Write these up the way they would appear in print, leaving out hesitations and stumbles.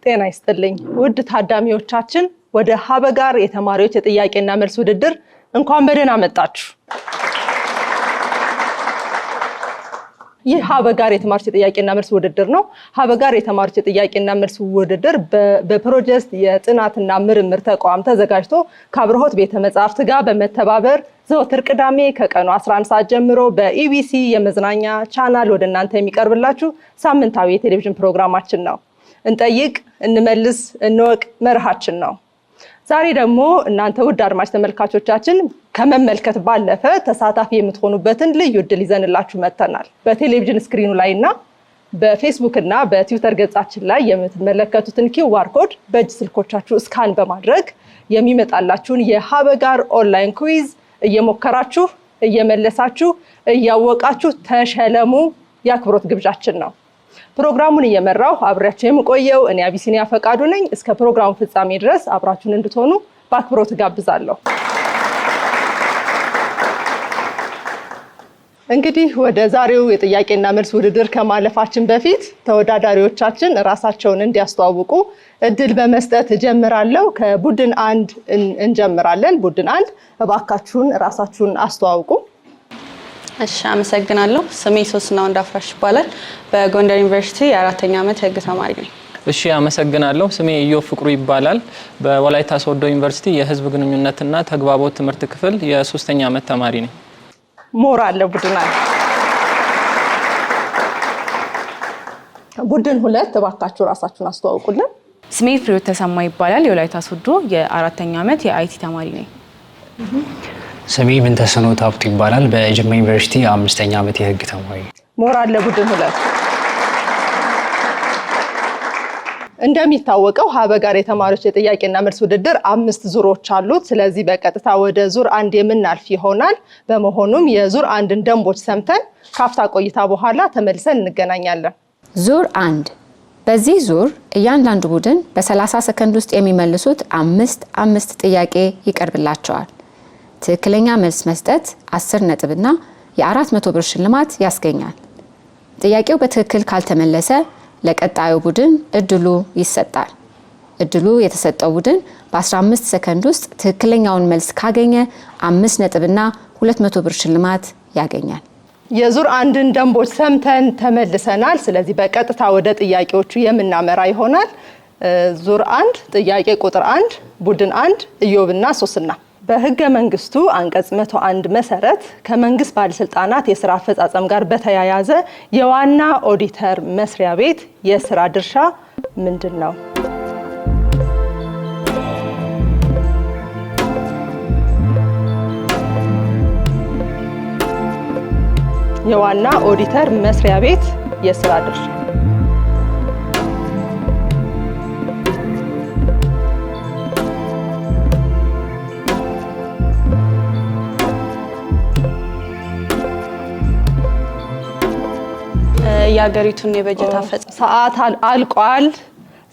ጤና ይስጥልኝ ውድ ታዳሚዎቻችን ወደ ሀበጋር የተማሪዎች የጥያቄና መልስ ውድድር እንኳን በደህና መጣችሁ። ይህ ሀበጋር የተማሪዎች የጥያቄና መልስ ውድድር ነው። ሀበጋር የተማሪዎች የጥያቄና መልስ ውድድር በፕሮጀክት የጥናትና ምርምር ተቋም ተዘጋጅቶ ከአብርሆት ቤተ መጻሕፍት ጋር በመተባበር ዘወትር ቅዳሜ ከቀኑ 11 ሰዓት ጀምሮ በኢቢሲ የመዝናኛ ቻናል ወደ እናንተ የሚቀርብላችሁ ሳምንታዊ የቴሌቪዥን ፕሮግራማችን ነው። እንጠይቅ፣ እንመልስ፣ እንወቅ መርሃችን ነው። ዛሬ ደግሞ እናንተ ውድ አድማጭ ተመልካቾቻችን ከመመልከት ባለፈ ተሳታፊ የምትሆኑበትን ልዩ እድል ይዘንላችሁ መጥተናል። በቴሌቪዥን ስክሪኑ ላይና በፌስቡክ እና በትዊተር ገጻችን ላይ የምትመለከቱትን ኪውአር ኮድ በእጅ ስልኮቻችሁ ስካን በማድረግ የሚመጣላችሁን የሀበጋር ኦንላይን ኩዊዝ እየሞከራችሁ እየመለሳችሁ እያወቃችሁ ተሸለሙ የአክብሮት ግብዣችን ነው። ፕሮግራሙን እየመራው አብራችሁ የምቆየው እኔ አቢሲኒያ ፈቃዱ ነኝ። እስከ ፕሮግራሙ ፍጻሜ ድረስ አብራችሁን እንድትሆኑ በአክብሮት ጋብዛለሁ። እንግዲህ ወደ ዛሬው የጥያቄና መልስ ውድድር ከማለፋችን በፊት ተወዳዳሪዎቻችን ራሳቸውን እንዲያስተዋውቁ እድል በመስጠት እጀምራለሁ። ከቡድን 1 እንጀምራለን። ቡድን 1 እባካችሁን ራሳችሁን አስተዋውቁ። እሺ፣ አመሰግናለሁ። ስሜ ሶስና ወንዳፍራሽ ይባላል። በጎንደር ዩኒቨርሲቲ የአራተኛ ዓመት የህግ ተማሪ ነኝ። እሺ፣ አመሰግናለሁ። ስሜ ኢዮ ፍቅሩ ይባላል። በወላይታ ሶዶ ዩኒቨርሲቲ የህዝብ ግንኙነትና ተግባቦት ትምህርት ክፍል የ3ኛ ዓመት ተማሪ ነኝ። ሞራል ለቡድናል። ቡድን 2 እባካችሁ ራሳችሁን አስተዋውቁልን። ስሜ ፍሬው ተሰማ ይባላል። የወላይታ ሶዶ የአራተኛ ዓመት የአይቲ ተማሪ ነኝ። ስሜ ምንተስኖት ሀብቱ ይባላል። በጅማ ዩኒቨርሲቲ የ5ኛ ዓመት የህግ ተማሪ። ሞራል ለቡድን 2። እንደሚታወቀው ሀበጋር የተማሪዎች የጥያቄና መልስ ውድድር 5 ዙሮች አሉት። ስለዚህ በቀጥታ ወደ ዙር 1 የምናልፍ ይሆናል። በመሆኑም የዙር 1ን ደንቦች ሰምተን ካፍታ ቆይታ በኋላ ተመልሰን እንገናኛለን። ዙር 1። በዚህ ዙር እያንዳንዱ ቡድን በ30 ሰከንድ ውስጥ የሚመልሱት 5 ጥያቄ ይቀርብላቸዋል። ትክክለኛ መልስ መስጠት 10 ነጥብና የ400 ብር ሽልማት ያስገኛል። ጥያቄው በትክክል ካልተመለሰ ለቀጣዩ ቡድን እድሉ ይሰጣል። እድሉ የተሰጠው ቡድን በ15 ሰከንድ ውስጥ ትክክለኛውን መልስ ካገኘ 5 ነጥብና 200 ብር ሽልማት ያገኛል። የዙር 1ን ደንቦች ሰምተን ተመልሰናል። ስለዚህ በቀጥታ ወደ ጥያቄዎቹ የምናመራ ይሆናል። ዙር 1 ጥያቄ ቁጥር 1 ቡድን 1 ኢዮብና ሶስና። በህገ መንግስቱ አንቀጽ 101 መሰረት ከመንግስት ባለስልጣናት የስራ አፈጻጸም ጋር በተያያዘ የዋና ኦዲተር መስሪያ ቤት የስራ ድርሻ ምንድነው? የዋና ኦዲተር መስሪያ ቤት የስራ ድርሻ የሀገሪቱን የበጀት አፈጻጸም ሰዓት አልቋል።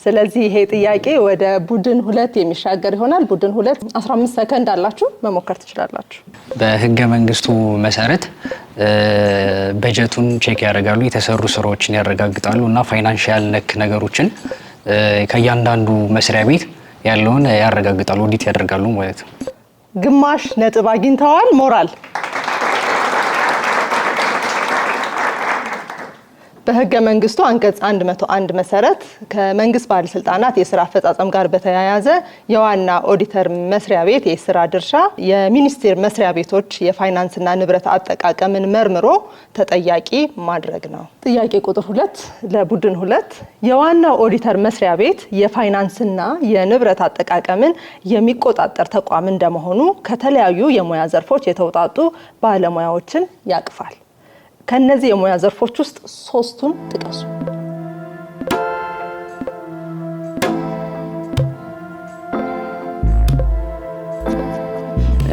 ስለዚህ ይሄ ጥያቄ ወደ ቡድን 2 የሚሻገር ይሆናል። ቡድን 2 15 ሰከንድ አላችሁ፣ መሞከር ትችላላችሁ። በህገ መንግስቱ መሰረት በጀቱን ቼክ ያደርጋሉ፣ የተሰሩ ስራዎችን ያረጋግጣሉ እና ፋይናንሻል ነክ ነገሮችን ከእያንዳንዱ መስሪያ ቤት ያለውን ያረጋግጣሉ፣ ኦዲት ያደርጋሉ ማለት ነው። ግማሽ ነጥብ አግኝተዋል። ሞራል። በህገ መንግስቱ አንቀጽ 101 መሰረት ከመንግስት ባለስልጣናት የስራ አፈጻጸም ጋር በተያያዘ የዋና ኦዲተር መስሪያ ቤት የስራ ድርሻ የሚኒስቴር መስሪያ ቤቶች የፋይናንስና ንብረት አጠቃቀምን መርምሮ ተጠያቂ ማድረግ ነው። ጥያቄ ቁጥር 2 ለቡድን 2 የዋና ኦዲተር መስሪያ ቤት የፋይናንስና የንብረት አጠቃቀምን የሚቆጣጠር ተቋም እንደመሆኑ ከተለያዩ የሙያ ዘርፎች የተውጣጡ ባለሙያዎችን ያቅፋል። ከነዚህ የሙያ ዘርፎች ውስጥ 3ቱን ጥቀሱ።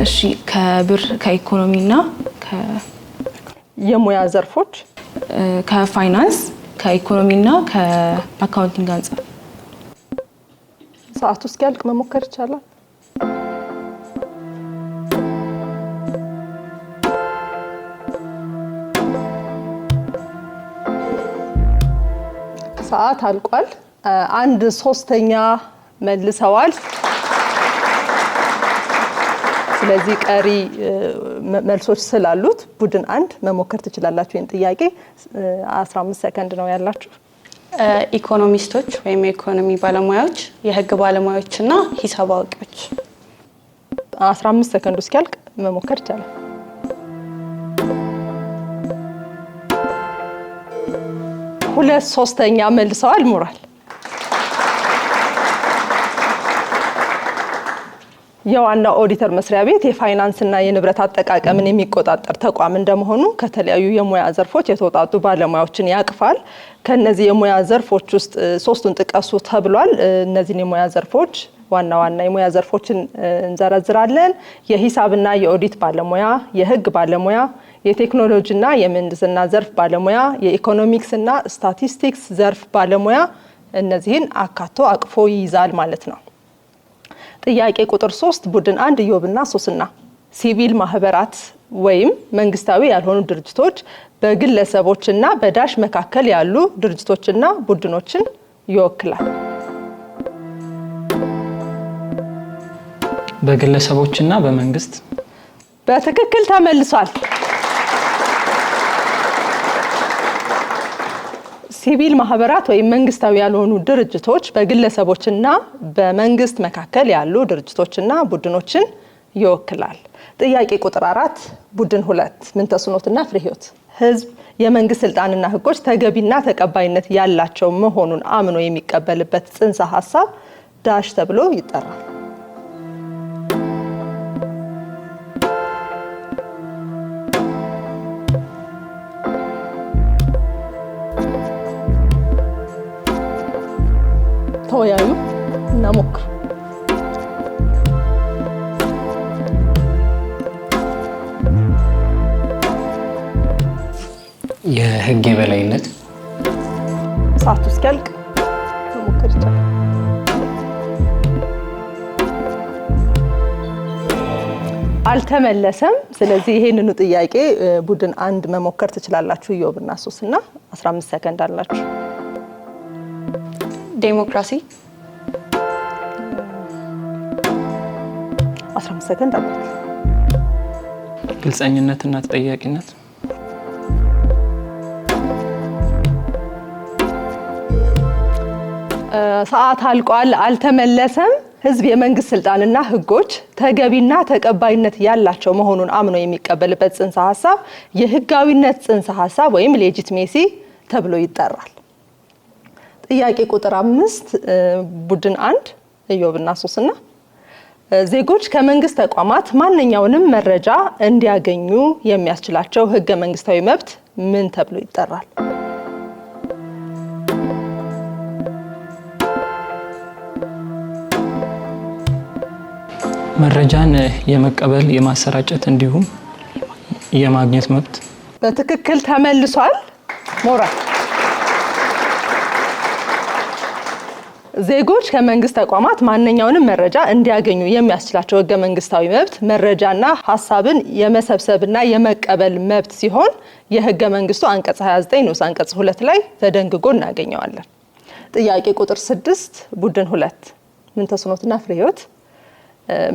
እሺ፣ ከኢኮኖሚና የሙያ ዘርፎች ከፋይናንስ፣ ከኢኮኖሚና ከአካውንቲንግ አንፃር ሰዓቱ እስኪያልቅ መሞከር ይቻላል። ሰዓት አልቋል። አንድ ሶስተኛ መልሰዋል። ስለዚህ ቀሪ መልሶች ስላሉት ቡድን አንድ መሞከር ትችላላችሁ። ይህን ጥያቄ 15 ሰከንድ ነው ያላችሁ። ኢኮኖሚስቶች ወይም የኢኮኖሚ ባለሙያዎች፣ የህግ ባለሙያዎች እና ሂሳብ አዋቂዎች። 15 ሰከንድ እስኪያልቅ መሞከር ይቻላል። ሁለት ሶስተኛ መልሰዋል። ሞራል የዋና ኦዲተር መስሪያ ቤት የፋይናንስና የንብረት አጠቃቀምን የሚቆጣጠር ተቋም እንደመሆኑ ከተለያዩ የሙያ ዘርፎች የተውጣጡ ባለሙያዎችን ያቅፋል። ከነዚህ የሙያ ዘርፎች ውስጥ ሶስቱን ጥቀሱ ተብሏል። እነዚህን የሙያ ዘርፎች ዋና የሙያ ዘርፎችን እንዘረዝራለን። የሂሳብና የኦዲት ባለሙያ፣ የህግ ባለሙያ፣ የቴክኖሎጂና የምህንድስና ዘርፍ ባለሙያ፣ የኢኮኖሚክስና ስታቲስቲክስ ዘርፍ ባለሙያ እነዚህን አካቶ አቅፎ ይይዛል ማለት ነው። ጥያቄ ቁጥር 3 ቡድን 1 ኢዮብና ሶስና ሲቪል ማህበራት ወይም መንግስታዊ ያልሆኑ ድርጅቶች በግለሰቦችና በዳሽ መካከል ያሉ ድርጅቶችና ቡድኖችን ይወክላል። በግለሰቦችና በመንግስት በትክክል ተመልሷል። ሲቪል ማህበራት ወይም መንግስታዊ ያልሆኑ ድርጅቶች በግለሰቦችና በመንግስት መካከል ያሉ ድርጅቶችና ቡድኖችን ይወክላል። ጥያቄ ቁጥር 4 ቡድን 2 ምንተስኖትና ፍሬህይወት ህዝብ የመንግስት ስልጣንና ህጎች ተገቢና ተቀባይነት ያላቸው መሆኑን አምኖ የሚቀበልበት ጽንሰ ሐሳብ ዳሽ ተብሎ ይጠራል። ተወያዩ እና ሞክሩ። የህግ የበላይነት ሰዓቱ እስኪያልቅ መሞከር ይቻላል። አልተመለሰም። ስለዚህ ይሄንኑ ጥያቄ ቡድን 1 መሞከር ትችላላችሁ። ኢዮብና ሶስና 15 ሰከንድ አላችሁ። ዴሞክራሲ 15 ሰከንድ አላችሁ። ግልጸኝነትና ተጠያቂነት ሰዓት አልቋል። አልተመለሰም። ህዝብ የመንግስት ስልጣንና ህጎች ተገቢና ተቀባይነት ያላቸው መሆኑን አምኖ የሚቀበልበት ጽንሰ ሐሳብ የህጋዊነት ጽንሰ ሐሳብ ወይም ሌጂቲሜሲ ተብሎ ይጠራል። ጥያቄ ቁጥር 5 ቡድን 1 ኢዮብና ሶስና ዜጎች ከመንግስት ተቋማት ማንኛውንም መረጃ እንዲያገኙ የሚያስችላቸው ህገ መንግስታዊ መብት ምን ተብሎ ይጠራል? መረጃን የመቀበል የማሰራጨት እንዲሁም የማግኘት መብት። በትክክል ተመልሷል። ሞራል ዜጎች ከመንግስት ተቋማት ማንኛውንም መረጃ እንዲያገኙ የሚያስችላቸው ህገ መንግስታዊ መብት መረጃና ሐሳብን የመሰብሰብና የመቀበል መብት ሲሆን የህገ መንግስቱ አንቀጽ 29 ንዑስ አንቀጽ 2 ላይ ተደንግጎ እናገኘዋለን። ጥያቄ ቁጥር 6 ቡድን 2 ምንተስኖትና ፍሬህይወት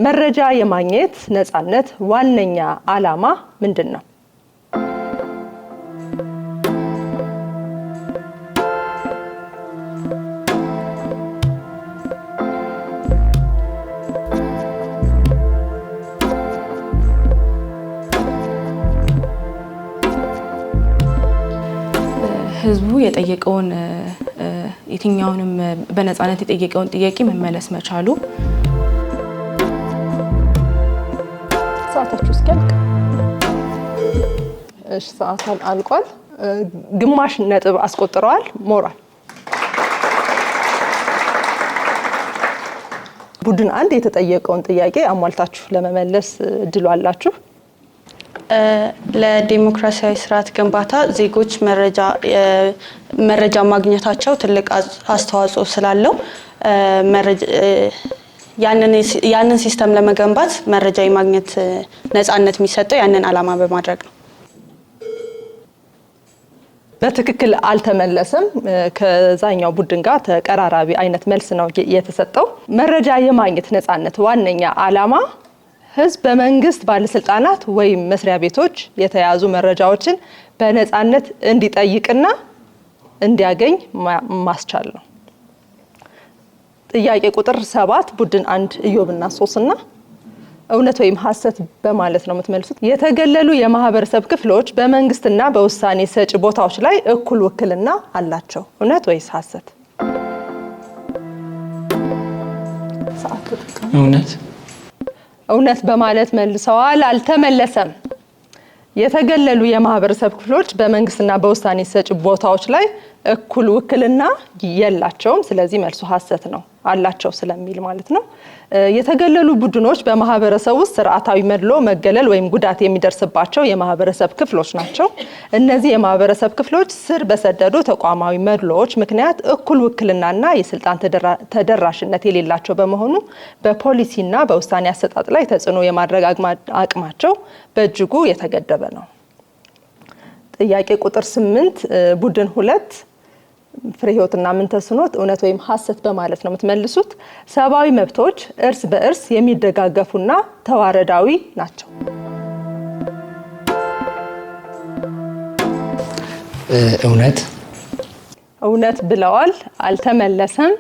መረጃ የማግኘት ነፃነት ዋነኛ ዓላማ ምንድን ነው? ህዝቡ የጠየቀውን የትኛውንም በነፃነት የጠየቀውን ጥያቄ መመለስ መቻሉ። ሰዓታችሁ እስኪያልቅ። እሺ ሰዓት አልቋል። ግማሽ ነጥብ አስቆጥረዋል። ሞራል ቡድን 1 የተጠየቀውን ጥያቄ አሟልታችሁ ለመመለስ እድሉ አላችሁ። ለዲሞክራሲያዊ ስርዓት ግንባታ ዜጎች መረጃ ማግኘታቸው ትልቅ አስተዋጽኦ ስላለው ያንን ሲስተም ለመገንባት መረጃ የማግኘት ነፃነት የሚሰጠው ያንን ዓላማ በማድረግ ነው። በትክክል አልተመለሰም። ከዛኛው ቡድን ጋር ተቀራራቢ አይነት መልስ ነው የተሰጠው። መረጃ የማግኘት ነፃነት ዋነኛ ዓላማ ህዝብ በመንግስት ባለስልጣናት ወይም መስሪያ ቤቶች የተያዙ መረጃዎችን በነፃነት እንዲጠይቅና እንዲያገኝ ማስቻል ነው። ጥያቄ ቁጥር 7 ቡድን 1 ኢዮብና ሶስና እውነት ወይም ሐሰት በማለት ነው የምትመልሱት። የተገለሉ የማህበረሰብ ክፍሎች በመንግስትና በውሳኔ ሰጪ ቦታዎች ላይ እኩል ውክልና አላቸው። እውነት ወይስ ሐሰት? እውነት እውነት በማለት መልሰዋል። አልተመለሰም። የተገለሉ የማህበረሰብ ክፍሎች በመንግስትና በውሳኔ ሰጪ ቦታዎች ላይ እኩል ውክልና የላቸውም። ስለዚህ መልሱ ሐሰት ነው። አላቸው ስለሚል ማለት ነው። የተገለሉ ቡድኖች በማህበረሰብ ውስጥ ስርዓታዊ መድሎ፣ መገለል ወይም ጉዳት የሚደርስባቸው የማህበረሰብ ክፍሎች ናቸው። እነዚህ የማህበረሰብ ክፍሎች ስር በሰደዱ ተቋማዊ መድሎዎች ምክንያት እኩል ውክልናና የስልጣን ተደራሽነት የሌላቸው በመሆኑ በፖሊሲና በውሳኔ አሰጣጥ ላይ ተጽዕኖ የማድረግ አቅማቸው በእጅጉ የተገደበ ነው። ጥያቄ ቁጥር 8 ቡድን 2 ፍሬህይወትና ምንተስኖት እውነት ወይም ሐሰት በማለት ነው የምትመልሱት። ሰብአዊ መብቶች እርስ በእርስ የሚደጋገፉና ተዋረዳዊ ናቸው። እውነት ብለዋል። አልተመለሰም።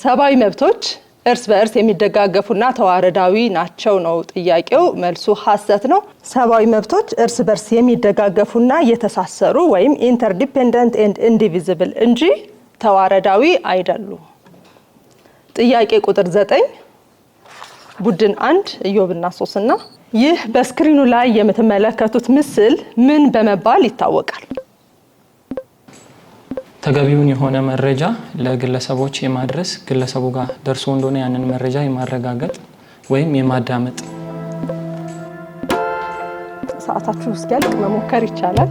ሰብአዊ መብቶች እርስ በእርስ የሚደጋገፉና ተዋረዳዊ ናቸው ነው ጥያቄው። መልሱ ሐሰት ነው። ሰብአዊ መብቶች እርስ በእርስ የሚደጋገፉና የተሳሰሩ ወይም ኢንተርዲፔንደንት ኤንድ ኢንዲቪዚብል እንጂ ተዋረዳዊ አይደሉም። ጥያቄ ቁጥር 9 ቡድን 1 ኢዮብና ሶስና ይህ በስክሪኑ ላይ የምትመለከቱት ምስል ምን በመባል ይታወቃል? ተገቢውን የሆነ መረጃ ለግለሰቦች የማድረስ ግለሰቡ ጋር ደርሶ እንደሆነ ያንን መረጃ የማረጋገጥ ወይም የማዳመጥ። ሰዓታችሁ እስኪያልቅ መሞከር ይቻላል።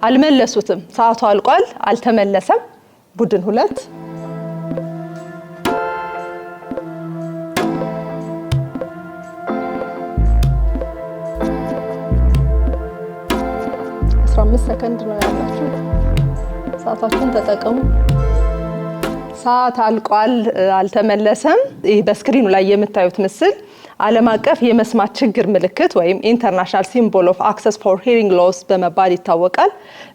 አልመለሱትም። ሰዓቱ አልቋል። አልተመለሰም። ቡድን 2 15 ሰከንድ ነው ያላችሁ። ሰዓታችሁን ተጠቀሙ። ሰዓት አልቋል። አልተመለሰም። ይህ በስክሪኑ ላይ የምታዩት ምስል ዓለም አቀፍ የመስማት ችግር ምልክት ወይም ኢንተርናሽናል ሲምቦል ኦፍ አክሰስ ፎር ሂሪንግ ሎስ በመባል ይታወቃል።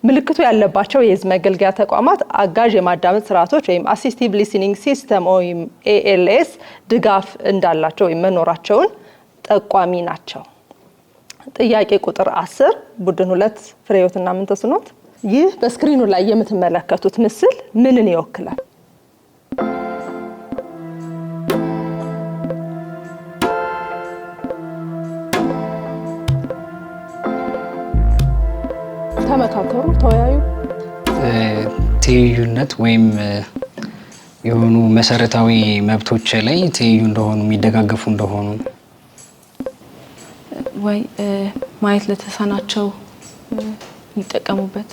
ምልክቱ ያለባቸው የህዝብ መገልገያ ተቋማት አጋዥ የማዳመጥ ስርዓቶች ወይም አሲስቲቭ ሊስኒንግ ሲስተም ወይም ALS ድጋፍ እንዳላቸው ወይም መኖራቸውን ጠቋሚ ናቸው። ጥያቄ ቁጥር 10 ቡድን 2 ፍሬህይወትና ምንተስኖት ይህ በስክሪኑ ላይ የምትመለከቱት ምስል ምንን ይወክላል? ተመካከሩ፣ ተወያዩ። ትይዩነት ወይም የሆኑ መሰረታዊ መብቶች ላይ ትይዩ እንደሆኑ የሚደጋገፉ እንደሆኑ ወይ ማየት ለተሳናቸው የሚጠቀሙበት።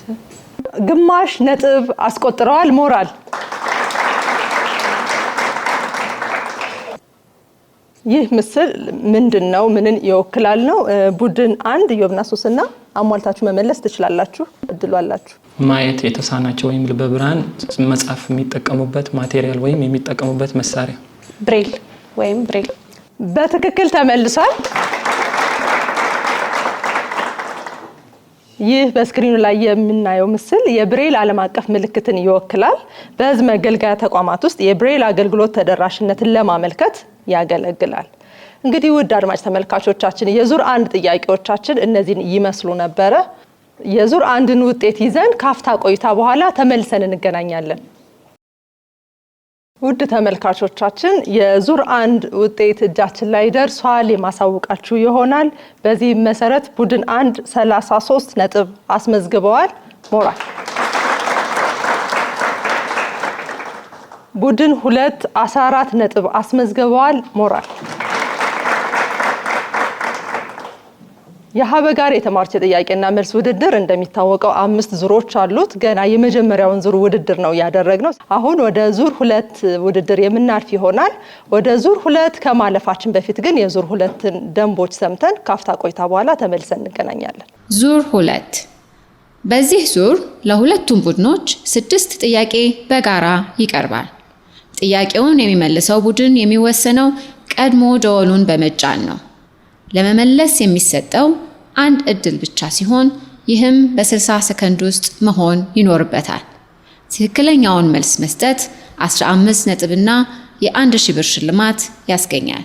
ግማሽ ነጥብ አስቆጥረዋል። ሞራል። ይህ ምስል ምንድነው? ምንን ይወክላል ነው? ቡድን 1 ኢዮብና ሶስና አሟልታችሁ መመለስ ትችላላችሁ። እድሉ አላችሁ። ማየት የተሳናቸው ወይም በብርሃን መጻፍ የሚጠቀሙበት ማቴሪያል ወይም የሚጠቀሙበት መሳሪያ ብሬል ወይም ብሬል። በትክክል ተመልሷል። ይህ በስክሪኑ ላይ የምናየው ምስል የብሬል ዓለም አቀፍ ምልክትን ይወክላል። በህዝብ መገልገያ ተቋማት ውስጥ የብሬል አገልግሎት ተደራሽነትን ለማመልከት ያገለግላል። እንግዲህ ውድ አድማጭ ተመልካቾቻችን የዙር 1 ጥያቄዎቻችን እነዚህን ይመስሉ ነበረ። የዙር 1ን ውጤት ይዘን ካፍታ ቆይታ በኋላ ተመልሰን እንገናኛለን። ውድ ተመልካቾቻችን የዙር 1 ውጤት እጃችን ላይ ደርሷል። የማሳውቃችሁ ይሆናል። በዚህ መሰረት ቡድን 1 33 ነጥብ አስመዝግበዋል። ሞራል። ቡድን 2 14 ነጥብ አስመዝግበዋል። ሞራል። የሀበጋር የተማሪዎች ጥያቄና መልስ ውድድር እንደሚታወቀው 5 ዙሮች አሉት። ገና የመጀመሪያውን ዙር ውድድር ነው ያደረግነው። አሁን ወደ ዙር 2 ውድድር የምናልፍ ይሆናል። ወደ ዙር 2 ከማለፋችን በፊት ግን የዙር 2ን ደንቦች ሰምተን ካፍታ ቆይታ በኋላ ተመልሰን እንገናኛለን። ዙር 2። በዚህ ዙር ለሁለቱም ቡድኖች 6 ጥያቄ በጋራ ይቀርባል። ጥያቄውን የሚመልሰው ቡድን የሚወሰነው ቀድሞ ደወሉን በመጫን ነው። ለመመለስ የሚሰጠው አንድ እድል ብቻ ሲሆን ይህም በ60 ሰከንድ ውስጥ መሆን ይኖርበታል። ትክክለኛውን መልስ መስጠት 15 ነጥብና የ1000 ብር ሽልማት ያስገኛል።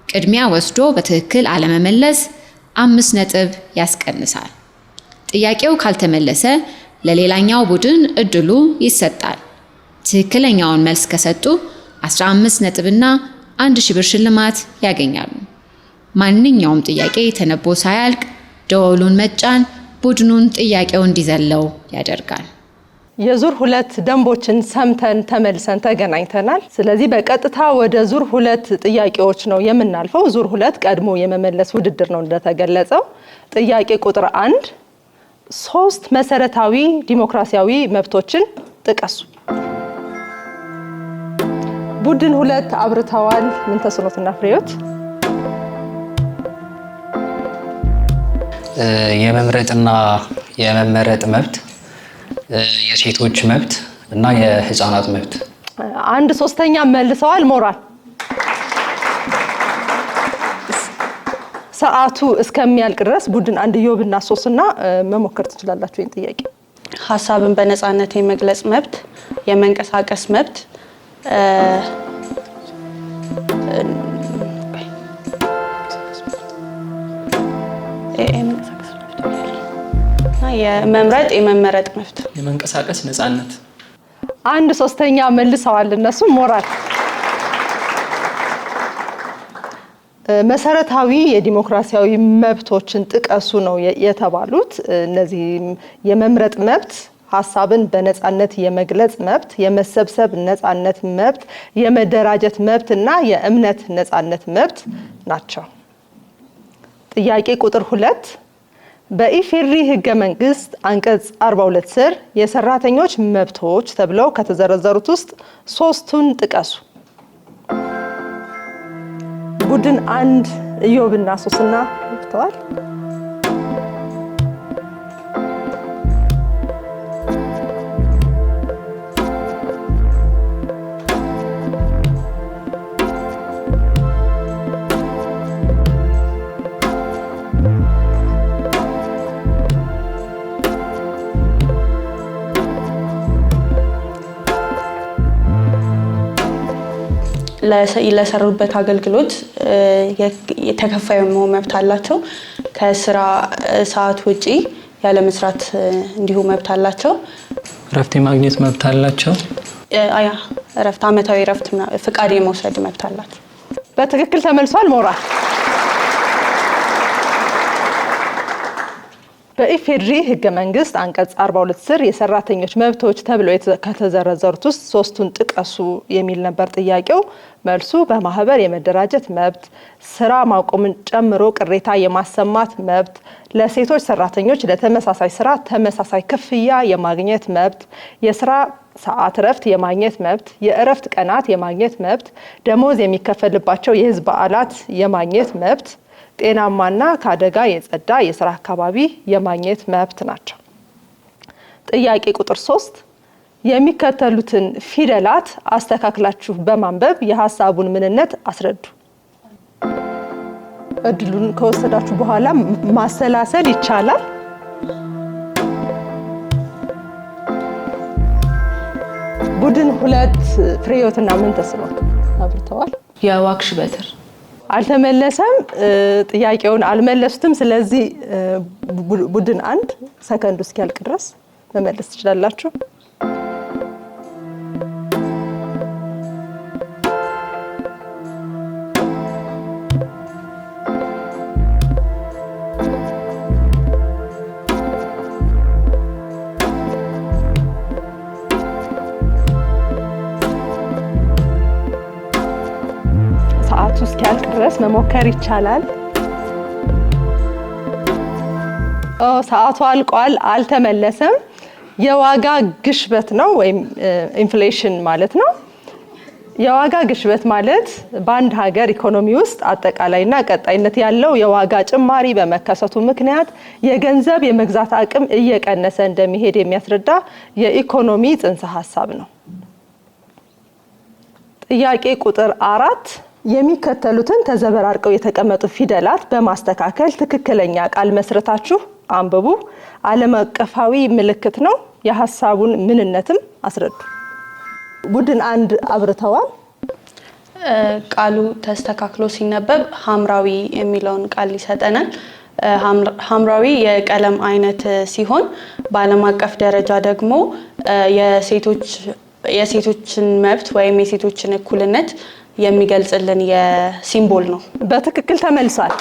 ቅድሚያ ወስዶ በትክክል አለመመለስ 5 ነጥብ ያስቀንሳል። ጥያቄው ካልተመለሰ ለሌላኛው ቡድን እድሉ ይሰጣል። ትክክለኛውን መልስ ከሰጡ 15 ነጥብና 1000 ብር ሽልማት ያገኛሉ። ማንኛውም ጥያቄ ተነቦ ሳያልቅ ደወሉን መጫን ቡድኑን ጥያቄው እንዲዘለው ያደርጋል። የዙር 2 ደንቦችን ሰምተን ተመልሰን ተገናኝተናል። ስለዚህ በቀጥታ ወደ ዙር 2 ጥያቄዎች ነው የምናልፈው። ዙር 2 ቀድሞ የመመለስ ውድድር ነው እንደተገለጸው። ጥያቄ ቁጥር 1 3 መሰረታዊ ዲሞክራሲያዊ መብቶችን ጥቀሱ። ቡድን 2 አብርተዋል። ምንተስኖትና ፍሬዎት የመምረጥና የመመረጥ መብት፣ የሴቶች መብት እና የህፃናት መብት። 1/3 መልሰዋል። ሞራል ሰዓቱ እስከሚያልቅ ድረስ ቡድን 1 ኢዮብና ሶስና መሞከር ትችላላችሁ። ይህን ጥያቄ ሀሳብን በነፃነት የመግለጽ መብት፣ የመንቀሳቀስ መብት፣ የመምረጥ የመመረጥ መብት፣ የመንቀሳቀስ ነፃነት። 1/3 መልሰዋል እነሱ። ሞራል መሰረታዊ የዲሞክራሲያዊ መብቶችን ጥቀሱ ነው የተባሉት። እነዚህ የመምረጥ መብት፣ ሀሳብን በነፃነት የመግለጽ መብት፣ የመሰብሰብ ነፃነት መብት፣ የመደራጀት መብት እና የእምነት ነፃነት መብት ናቸው። ጥያቄ ቁጥር 2 በኢፌድሪ ህገ መንግስት አንቀጽ 42 ስር የሰራተኞች መብቶች ተብለው ከተዘረዘሩት ውስጥ 3ቱን ጥቀሱ። ቡድን 1 ኢዮብና ሶስና ይፍተዋል። ለሰሩበት አገልግሎት የተከፋይ መሆን መብት አላቸው። ከስራ ሰዓት ውጪ ያለ መስራት እንዲሁ መብት አላቸው። እረፍት የማግኘት መብት አላቸው። እረፍት፣ አመታዊ እረፍት፣ ፍቃድ የመውሰድ መብት አላቸው። በትክክል ተመልሷል። ሞራል በኢፌድሪ ህገ መንግስት አንቀጽ 42 ስር የሰራተኞች መብቶች ተብለው ከተዘረዘሩት ውስጥ 3ቱን ጥቀሱ የሚል ነበር ጥያቄው። መልሱ በማህበር የመደራጀት መብት፣ ስራ ማቆምን ጨምሮ ቅሬታ የማሰማት መብት፣ ለሴቶች ሰራተኞች ለተመሳሳይ ስራ ተመሳሳይ ክፍያ የማግኘት መብት፣ የስራ ሰዓት እረፍት የማግኘት መብት፣ የእረፍት ቀናት የማግኘት መብት፣ ደሞዝ የሚከፈልባቸው የህዝብ በዓላት የማግኘት መብት፣ ጤናማና ከአደጋ የጸዳ የስራ አካባቢ የማግኘት መብት ናቸው። ጥያቄ ቁጥር 3 የሚከተሉትን ፊደላት አስተካክላችሁ በማንበብ የሀሳቡን ምንነት አስረዱ። እድሉን ከወሰዳችሁ በኋላ ማሰላሰል ይቻላል። ቡድን 2 ፍሬዮትና ምንተስኖት አብርተዋል። የዋክሽ በትር አልተመለሰም። ጥያቄውን አልመለሱትም። ስለዚህ ቡድን 1 ሰከንዱ እስኪያልቅ ድረስ መመለስ ትችላላችሁ። ሰዓቱ እስኪያልቅ ድረስ መሞከር ይቻላል። ሰዓቱ አልቋል፣ አልተመለሰም። የዋጋ ግሽበት ነው ወይም ኢንፍሌሽን ማለት ነው። የዋጋ ግሽበት ማለት በአንድ ሀገር ኢኮኖሚ ውስጥ አጠቃላይና ቀጣይነት ያለው የዋጋ ጭማሪ በመከሰቱ ምክንያት የገንዘብ የመግዛት አቅም እየቀነሰ እንደሚሄድ የሚያስረዳ የኢኮኖሚ ጽንሰ ሀሳብ ነው። ጥያቄ ቁጥር 4 የሚከተሉትን ተዘበራርቀው የተቀመጡ ፊደላት በማስተካከል ትክክለኛ ቃል መስረታችሁ አንብቡ። ዓለም አቀፋዊ ምልክት ነው። የሀሳቡን ምንነትም አስረዱ። ቡድን 1 አብርተዋል። ቃሉ ተስተካክሎ ሲነበብ ሐምራዊ የሚለውን ቃል ይሰጠናል። ሐምራዊ የቀለም አይነት ሲሆን በዓለም አቀፍ ደረጃ ደግሞ የሴቶችን መብት ወይም የሴቶችን እኩልነት የሚገልጽልን የሲምቦል ነው። በትክክል ተመልሷል።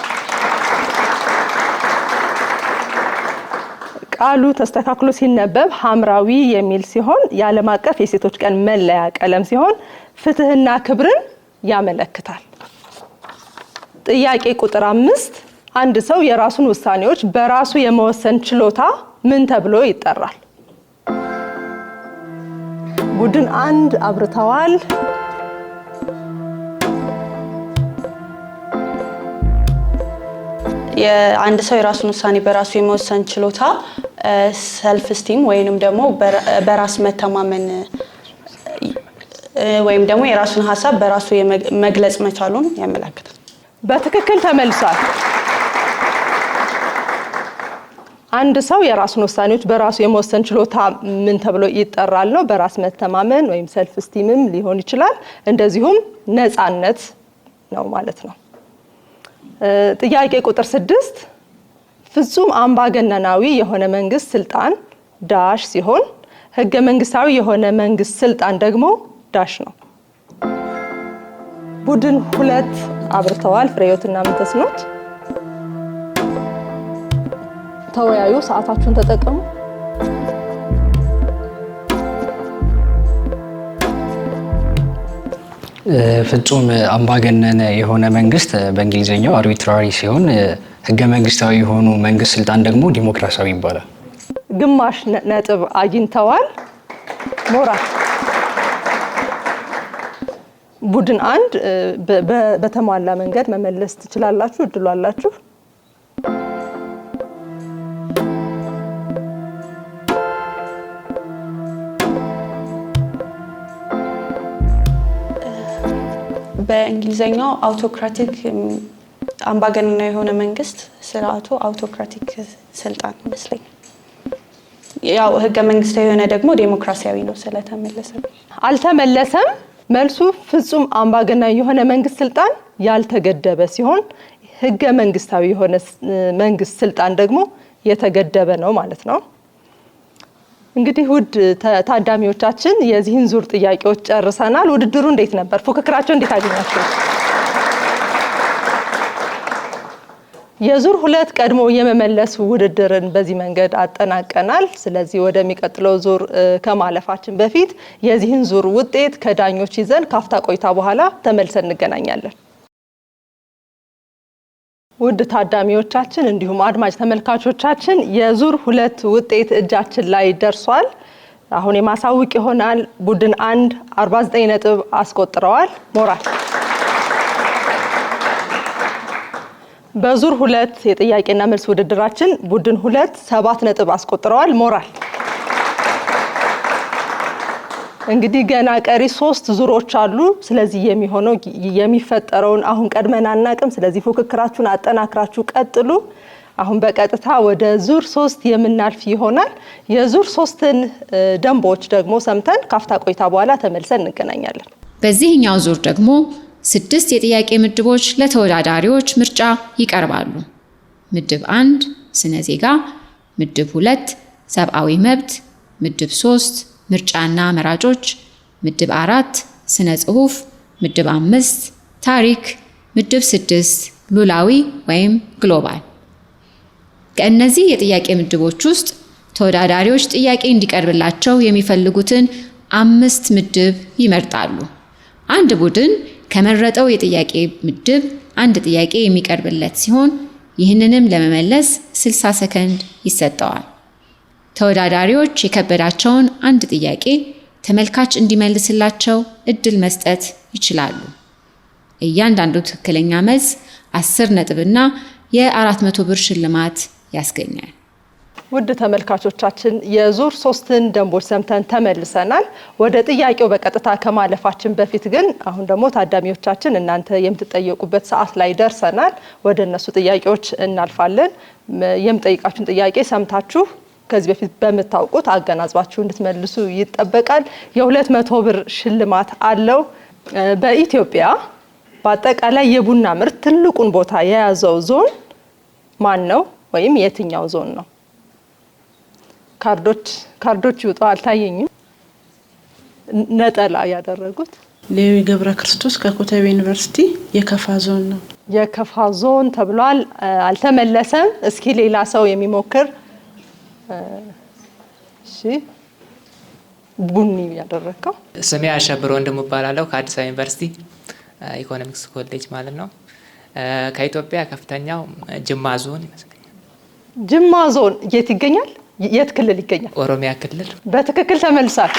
ቃሉ ተስተካክሎ ሲነበብ ሐምራዊ የሚል ሲሆን የዓለም አቀፍ የሴቶች ቀን መለያ ቀለም ሲሆን ፍትህና ክብርን ያመለክታል። ጥያቄ ቁጥር 5 አንድ ሰው የራሱን ውሳኔዎች በራሱ የመወሰን ችሎታ ምን ተብሎ ይጠራል? ቡድን 1 አብርተዋል። የአንድ ሰው የራሱን ውሳኔ በራሱ የመወሰን ችሎታ ሰልፍ ስቲም ወይንም ደግሞ በራስ መተማመን ወይም ደግሞ የራሱን ሀሳብ በራሱ መግለጽ መቻሉን ያመለክታል። በትክክል ተመልሷል። አንድ ሰው የራሱን ውሳኔዎች በራሱ የመወሰን ችሎታ ምን ተብሎ ይጠራል ነው? በራስ መተማመን ወይም ሰልፍ ስቲምም ሊሆን ይችላል። እንደዚሁም ነፃነት ነው ማለት ነው። ጥያቄ ቁጥር 6 ፍጹም አምባገነናዊ የሆነ መንግስት ስልጣን ዳሽ ሲሆን ህገ መንግስታዊ የሆነ መንግስት ስልጣን ደግሞ ዳሽ ነው። ቡድን 2 አብርተዋል። ፍሬዮትና ምንተስኖት ተወያዩ። ሰዓታችሁን ተጠቀሙ። ፍጹም አምባገነን የሆነ መንግስት በእንግሊዝኛው አርቢትራሪ ሲሆን ህገ መንግስታዊ የሆኑ መንግስት ስልጣን ደግሞ ዲሞክራሲያዊ ይባላል። ግማሽ ነጥብ አግኝተዋል። ሞራል ቡድን 1 በተሟላ መንገድ መመለስ ትችላላችሁ። እድሉ አላችሁ። በእንግሊዘኛው አውቶክራቲክ አምባገነናዊ የሆነ መንግስት ስርዓቱ አውቶክራቲክ ስልጣን ይመስለኛል። ያው ህገ መንግስታዊ የሆነ ደግሞ ዴሞክራሲያዊ ነው ስለተመለሰ። አልተመለሰም። መልሱ ፍጹም አምባገነናዊ የሆነ መንግስት ስልጣን ያልተገደበ ሲሆን ህገ መንግስታዊ የሆነ መንግስት ስልጣን ደግሞ የተገደበ ነው ማለት ነው። እንግዲህ ውድ ታዳሚዎቻችን የዚህን ዙር ጥያቄዎች ጨርሰናል። ውድድሩ እንዴት ነበር? ፉክክራቸው እንዴት አገኛችሁ? የዙር 2 ቀድሞ የመመለስ ውድድርን በዚህ መንገድ አጠናቀናል። ስለዚህ ወደሚቀጥለው ዙር ከማለፋችን በፊት የዚህን ዙር ውጤት ከዳኞች ይዘን ካፍታ ቆይታ በኋላ ተመልሰን እንገናኛለን። ውድ ታዳሚዎቻችን እንዲሁም አድማጭ ተመልካቾቻችን የዙር 2 ውጤት እጃችን ላይ ደርሷል። አሁን የማሳውቅ ይሆናል። ቡድን 1 49 ነጥብ አስቆጥረዋል። ሞራል በዙር 2 የጥያቄና መልስ ውድድራችን ቡድን 2 7 ነጥብ አስቆጥረዋል። ሞራል እንግዲህ ገና ቀሪ 3 ዙሮች አሉ። ስለዚህ የሚፈጠረውን አሁን ቀድመን አናቅም። ስለዚህ ፉክክራችሁን አጠናክራችሁ ቀጥሉ። አሁን በቀጥታ ወደ ዙር 3 የምናልፍ ይሆናል። የዙር 3ን ደንቦች ደግሞ ሰምተን ካፍታ ቆይታ በኋላ ተመልሰን እንገናኛለን። በዚህኛው ዙር ደግሞ 6 የጥያቄ ምድቦች ለተወዳዳሪዎች ምርጫ ይቀርባሉ። ምድብ 1 ስነ ዜጋ፣ ምድብ 2 ሰብአዊ መብት፣ ምድብ 3 ምርጫና መራጮች፣ ምድብ 4 ስነ ጽሁፍ፣ ምድብ 5 ታሪክ፣ ምድብ 6 ሉላዊ ወይም ግሎባል። ከእነዚህ የጥያቄ ምድቦች ውስጥ ተወዳዳሪዎች ጥያቄ እንዲቀርብላቸው የሚፈልጉትን 5 ምድብ ይመርጣሉ። አንድ ቡድን ከመረጠው የጥያቄ ምድብ አንድ ጥያቄ የሚቀርብለት ሲሆን ይህንንም ለመመለስ 60 ሰከንድ ይሰጠዋል። ተወዳዳሪዎች የከበዳቸውን አንድ ጥያቄ ተመልካች እንዲመልስላቸው እድል መስጠት ይችላሉ። እያንዳንዱ ትክክለኛ መልስ 10 ነጥብና የ400 ብር ሽልማት ያስገኛል። ውድ ተመልካቾቻችን የዙር 3ን ደንቦች ሰምተን ተመልሰናል። ወደ ጥያቄው በቀጥታ ከማለፋችን በፊት ግን አሁን ደግሞ ታዳሚዎቻችን እናንተ የምትጠየቁበት ሰዓት ላይ ደርሰናል። ወደ እነሱ ጥያቄዎች እናልፋለን። የምጠይቃችሁን ጥያቄ ሰምታችሁ ከዚህ በፊት በመታወቁት አገናዝባችሁ እንድትመልሱ ይጠበቃል። የ200 ብር ሽልማት አለው። በኢትዮጵያ በአጠቃላይ የቡና ምርት ትልቁን ቦታ የያዘው ዞን ማን ነው? ወይም የትኛው ዞን ነው? ካርዶች ይውጡ። አልታየኝም። ነጠላ ያደረጉት ሌዊ ገብረ ክርስቶስ ከኮተቤ ዩኒቨርሲቲ የከፋ ዞን ነው። የከፋ ዞን ተብሏል። አልተመለሰም። እስኪ ሌላ ሰው የሚሞክር። እሺ ቡኒ ያደረከው። ስሜ አሸብር ወንድሙ እባላለሁ ከአዲስ አበባ ዩኒቨርሲቲ ኢኮኖሚክስ ኮሌጅ ማለት ነው። ከኢትዮጵያ ከፍተኛው ጅማ ዞን ይመስለኛል። ጅማ ዞን የት ይገኛል? የት ክልል ይገኛል? ኦሮሚያ ክልል። በትክክል ተመልሷል።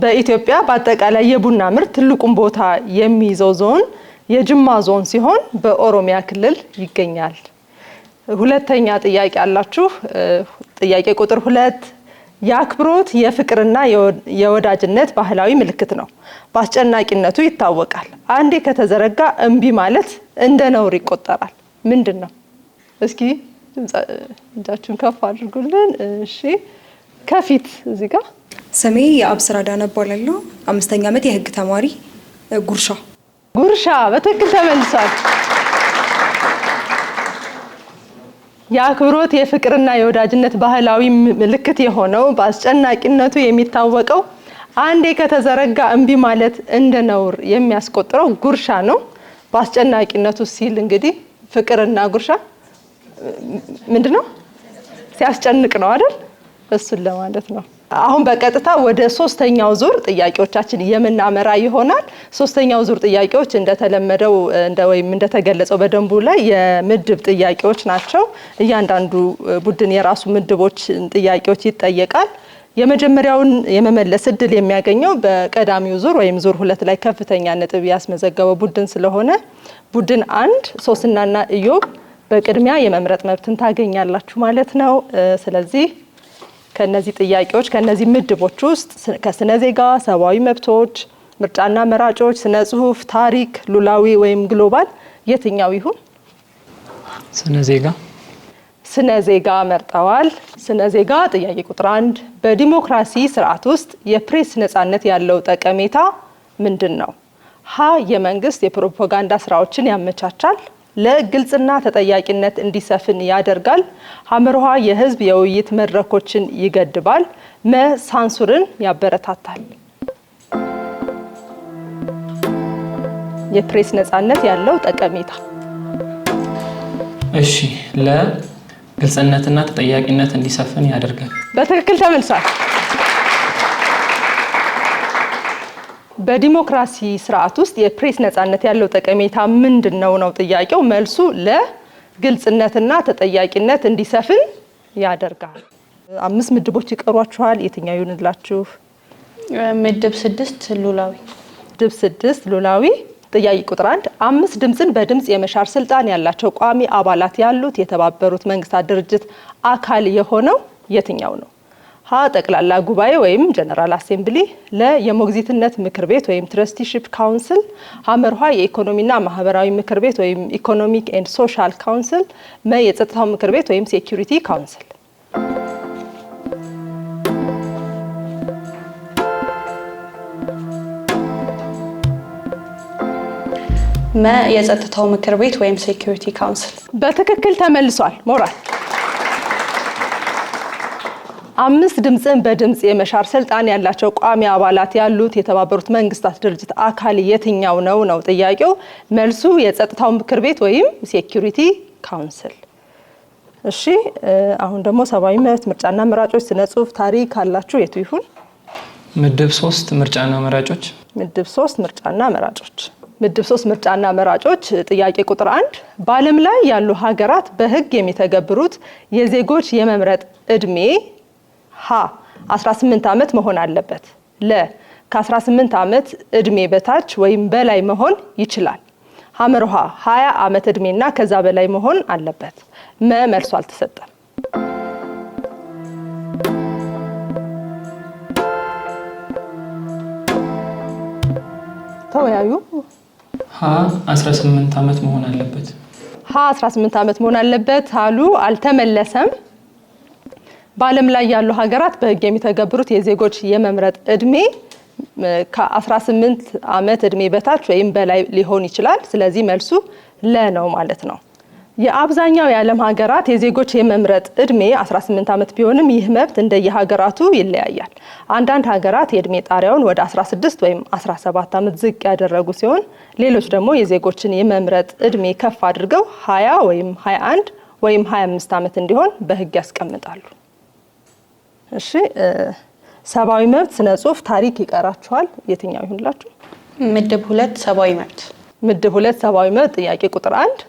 በኢትዮጵያ በአጠቃላይ የቡና ምርት ትልቁን ቦታ የሚይዘው ዞን የጅማ ዞን ሲሆን በኦሮሚያ ክልል ይገኛል። ሁለተኛ ጥያቄ አላችሁ። ጥያቄ ቁጥር 2 የአክብሮት የፍቅርና የወዳጅነት ባህላዊ ምልክት ነው። በአስጨናቂነቱ ይታወቃል። አንዴ ከተዘረጋ እምቢ ማለት እንደ ነውር ይቆጠራል። ምንድን ነው? እስኪ እጃችሁን ከፍ አድርጉልን። እሺ ከፊት እዚህ ጋር። ስሜ የአብስራ ዳነ እባላለሁ። 5ኛ ዓመት የህግ ተማሪ። ጉርሻ በትክክል ተመልሷል። የአክብሮት የፍቅርና የወዳጅነት ባህላዊ ምልክት የሆነው በአስጨናቂነቱ የሚታወቀው አንዴ ከተዘረጋ እምቢ ማለት እንደ ነውር የሚያስቆጥረው ጉርሻ ነው። በአስጨናቂነቱ ሲል እንግዲህ ፍቅርና ጉርሻ ምንድነው? ሲያስጨንቅ ነው አይደል? እሱን ለማለት ነው። አሁን በቀጥታ ወደ 3ኛው ዙር ጥያቄዎቻችን የምናመራ ይሆናል። 3ኛው ዙር ጥያቄዎች እንደተለመደው ወይም እንደተገለጸው በደንቡ ላይ የምድብ ጥያቄዎች ናቸው። እያንዳንዱ ቡድን የራሱ ምድቦች ጥያቄዎች ይጠየቃል። የመጀመሪያውን የመመለስ እድል የሚያገኘው በቀዳሚው ዙር ወይም ዙር 2 ላይ ከፍተኛ ነጥብ ያስመዘገበው ቡድን ስለሆነ ቡድን 1 ሶስናና ኢዮብ በቅድሚያ የመምረጥ መብትን ታገኛላችሁ ማለት ነው። ስለዚህ ከነዚህ ጥያቄዎች ከነዚህ ምድቦች ውስጥ ከስነ ዜጋ፣ ሰብአዊ መብቶች፣ ምርጫና መራጮች፣ ስነ ጽሁፍ፣ ታሪክ፣ ሉላዊ ወይም ግሎባል የትኛው ይሁን? ስነ ዜጋ መርጠዋል። ስነ ዜጋ ጥያቄ ቁጥር 1 በዲሞክራሲ ስርዓት ውስጥ የፕሬስ ነፃነት ያለው ጠቀሜታ ምንድን ነው? ሀ የመንግስት የፕሮፓጋንዳ ስራዎችን ያመቻቻል። ለግልጽና ተጠያቂነት እንዲሰፍን ያደርጋል። ሐመርሃ የህዝብ የውይይት መድረኮችን ይገድባል። መ ሳንሱርን ያበረታታል። የፕሬስ ነፃነት ያለው ጠቀሜታ። እሺ ለግልጽነትና ተጠያቂነት እንዲሰፍን ያደርጋል። በትክክል ተመልሷል። በዲሞክራሲ ስርዓት ውስጥ የፕሬስ ነፃነት ያለው ጠቀሜታ ምንድነው ነው ጥያቄው። መልሱ ለግልጽነትና ተጠያቂነት እንዲሰፍን ያደርጋል። 5 ምድቦች ይቀሯችኋል። የትኛው ይሁንላችሁ? ምድብ 6 ሉላዊ። ምድብ 6 ሉላዊ። ጥያቄ ቁጥር 1 5 ድምፅን በድምፅ የመሻር ስልጣን ያላቸው ቋሚ አባላት ያሉት የተባበሩት መንግስታት ድርጅት አካል የሆነው የትኛው ነው? ሀ ጠቅላላ ጉባኤ ወይም ጀነራል አሴምብሊ። ለ የሞግዚትነት ምክር ቤት ወይም ትረስቲሺፕ ካውንስል። ሐመርሃ የኢኮኖሚና ማህበራዊ ምክር ቤት ወይም ኢኮኖሚክ ኤንድ ሶሻል ካውንስል። መ የጸጥታው ምክር ቤት ወይም ሴኩሪቲ ካውንስል። መ የጸጥታው ምክር ቤት ወይም ሴኩሪቲ ካውንስል። በትክክል ተመልሷል። ሞራል 5 ድምፅን በድምፅ የመሻር ስልጣን ያላቸው ቋሚ አባላት ያሉት የተባበሩት መንግስታት ድርጅት አካል የትኛው ነው ነው ጥያቄው። መልሱ የጸጥታው ምክር ቤት ወይም ሴኩሪቲ ካውንስል። እሺ አሁን ደግሞ ሰብአዊ መብት፣ ምርጫና መራጮች፣ ስነ ጽሁፍ፣ ታሪክ አላችሁ። የቱ ይሁን? ምድብ 3 ምርጫና መራጮች። ምድብ 3 ምርጫና መራጮች። ምድብ 3 ምርጫና መራጮች ጥያቄ ቁጥር 1 በዓለም ላይ ያሉ ሀገራት በህግ የሚተገብሩት የዜጎች የመምረጥ እድሜ ሀ 18 ዓመት መሆን አለበት፣ ለ ከ18 ዓመት እድሜ በታች ወይም በላይ መሆን ይችላል፣ ሐመርሃ 20 ዓመት እድሜና ከዛ በላይ መሆን አለበት፣ መልሱ አልተሰጠም። ተወያዩ። ሀ 18 ዓመት መሆን አለበት። ሀ 18 ዓመት መሆን አለበት አሉ። አልተመለሰም። በዓለም ላይ ያሉ ሀገራት በህግ የሚተገብሩት የዜጎች የመምረጥ እድሜ ከ18 ዓመት እድሜ በታች ወይም በላይ ሊሆን ይችላል። ስለዚህ መልሱ ለ ነው ማለት ነው። የአብዛኛው የዓለም ሀገራት የዜጎች የመምረጥ እድሜ 18 ዓመት ቢሆንም ይህ መብት እንደየሀገራቱ ይለያያል። አንዳንድ ሀገራት የእድሜ ጣሪያውን ወደ 16 ወይም 17 ዓመት ዝቅ ያደረጉ ሲሆን ሌሎች ደግሞ የዜጎችን የመምረጥ እድሜ ከፍ አድርገው 20 ወይም 21 ወይም 25 ዓመት እንዲሆን በህግ ያስቀምጣሉ። እሺ፣ ሰብአዊ መብት፣ ስነ ጽሁፍ፣ ታሪክ ይቀራችኋል። የትኛው ይሁንላችሁ? ምድብ 2 ሰብአዊ መብት። ምድብ 2 ሰብአዊ መብት ጥያቄ ቁጥር 1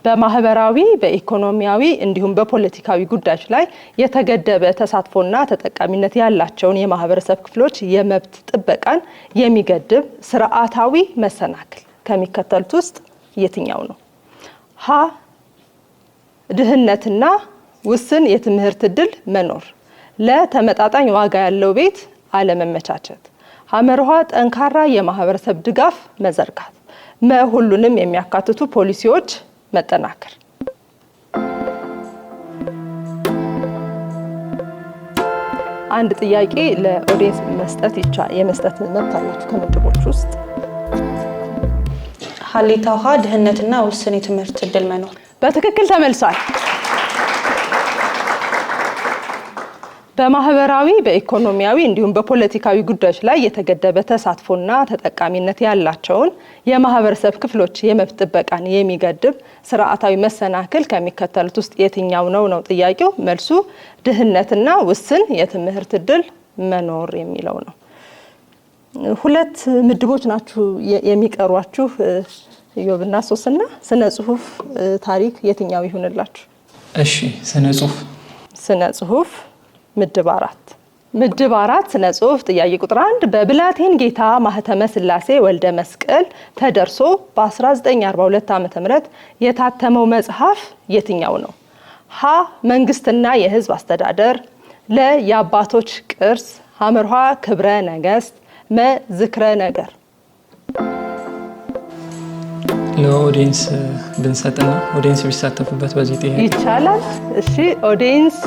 በማህበራዊ በኢኮኖሚያዊ እንዲሁም በፖለቲካዊ ጉዳዮች ላይ የተገደበ ተሳትፎና ተጠቃሚነት ያላቸውን የማህበረሰብ ክፍሎች የመብት ጥበቃን የሚገድብ ስርዓታዊ መሰናክል ከሚከተሉት ውስጥ የትኛው ነው? ሀ ድህነትና ውስን የትምህርት ዕድል መኖር፣ ለ ተመጣጣኝ ዋጋ ያለው ቤት አለመመቻቸት፣ ሐመርሃ ጠንካራ የማህበረሰብ ድጋፍ መዘርጋት፣ መ ሁሉንም የሚያካትቱ ፖሊሲዎች መጠናከር። አንድ ጥያቄ ለኦዲየንስ መስጠት የመስጠት መብት አላችሁ ከምድቦች ውስጥ። ሀሌታ ውሃ ድህነትና ውስን የትምህርት ዕድል መኖር በትክክል ተመልሷል። በማህበራዊ በኢኮኖሚያዊ እንዲሁም በፖለቲካዊ ጉዳዮች ላይ የተገደበ ተሳትፎና ተጠቃሚነት ያላቸውን የማህበረሰብ ክፍሎች የመብት ጥበቃን የሚገድብ ስርዓታዊ መሰናክል ከሚከተሉት ውስጥ የትኛው ነው ጥያቄው። መልሱ ድህነትና ውስን የትምህርት ዕድል መኖር የሚለው ነው። ሁለት ምድቦች ናችሁ የሚቀሯችሁ ኢዮብና ሶስና። ስነ ጽሁፍ፣ ታሪክ የትኛው ይሁንላችሁ? እሺ፣ ስነ ጽሁፍ። ስነ ጽሁፍ ምድብ 4 ምድብ 4 ስነ ጽሁፍ ጥያቄ ቁጥር 1 በብላቴን ጌታ ማህተመ ስላሴ ወልደ መስቀል ተደርሶ በ1942 ዓ.ም የታተመው መጽሐፍ የትኛው ነው? ሀ መንግስትና የህዝብ አስተዳደር፣ ለ የአባቶች ቅርስ፣ ሐመርሃ ክብረ ነገስት፣ መ ዝክረ ነገር። ለኦዲየንስ ብንሰጥና ኦዲየንስ ቢሳተፉበት በዚህ ጥያቄ ይቻላል። እሺ፣ ኦዲየንስ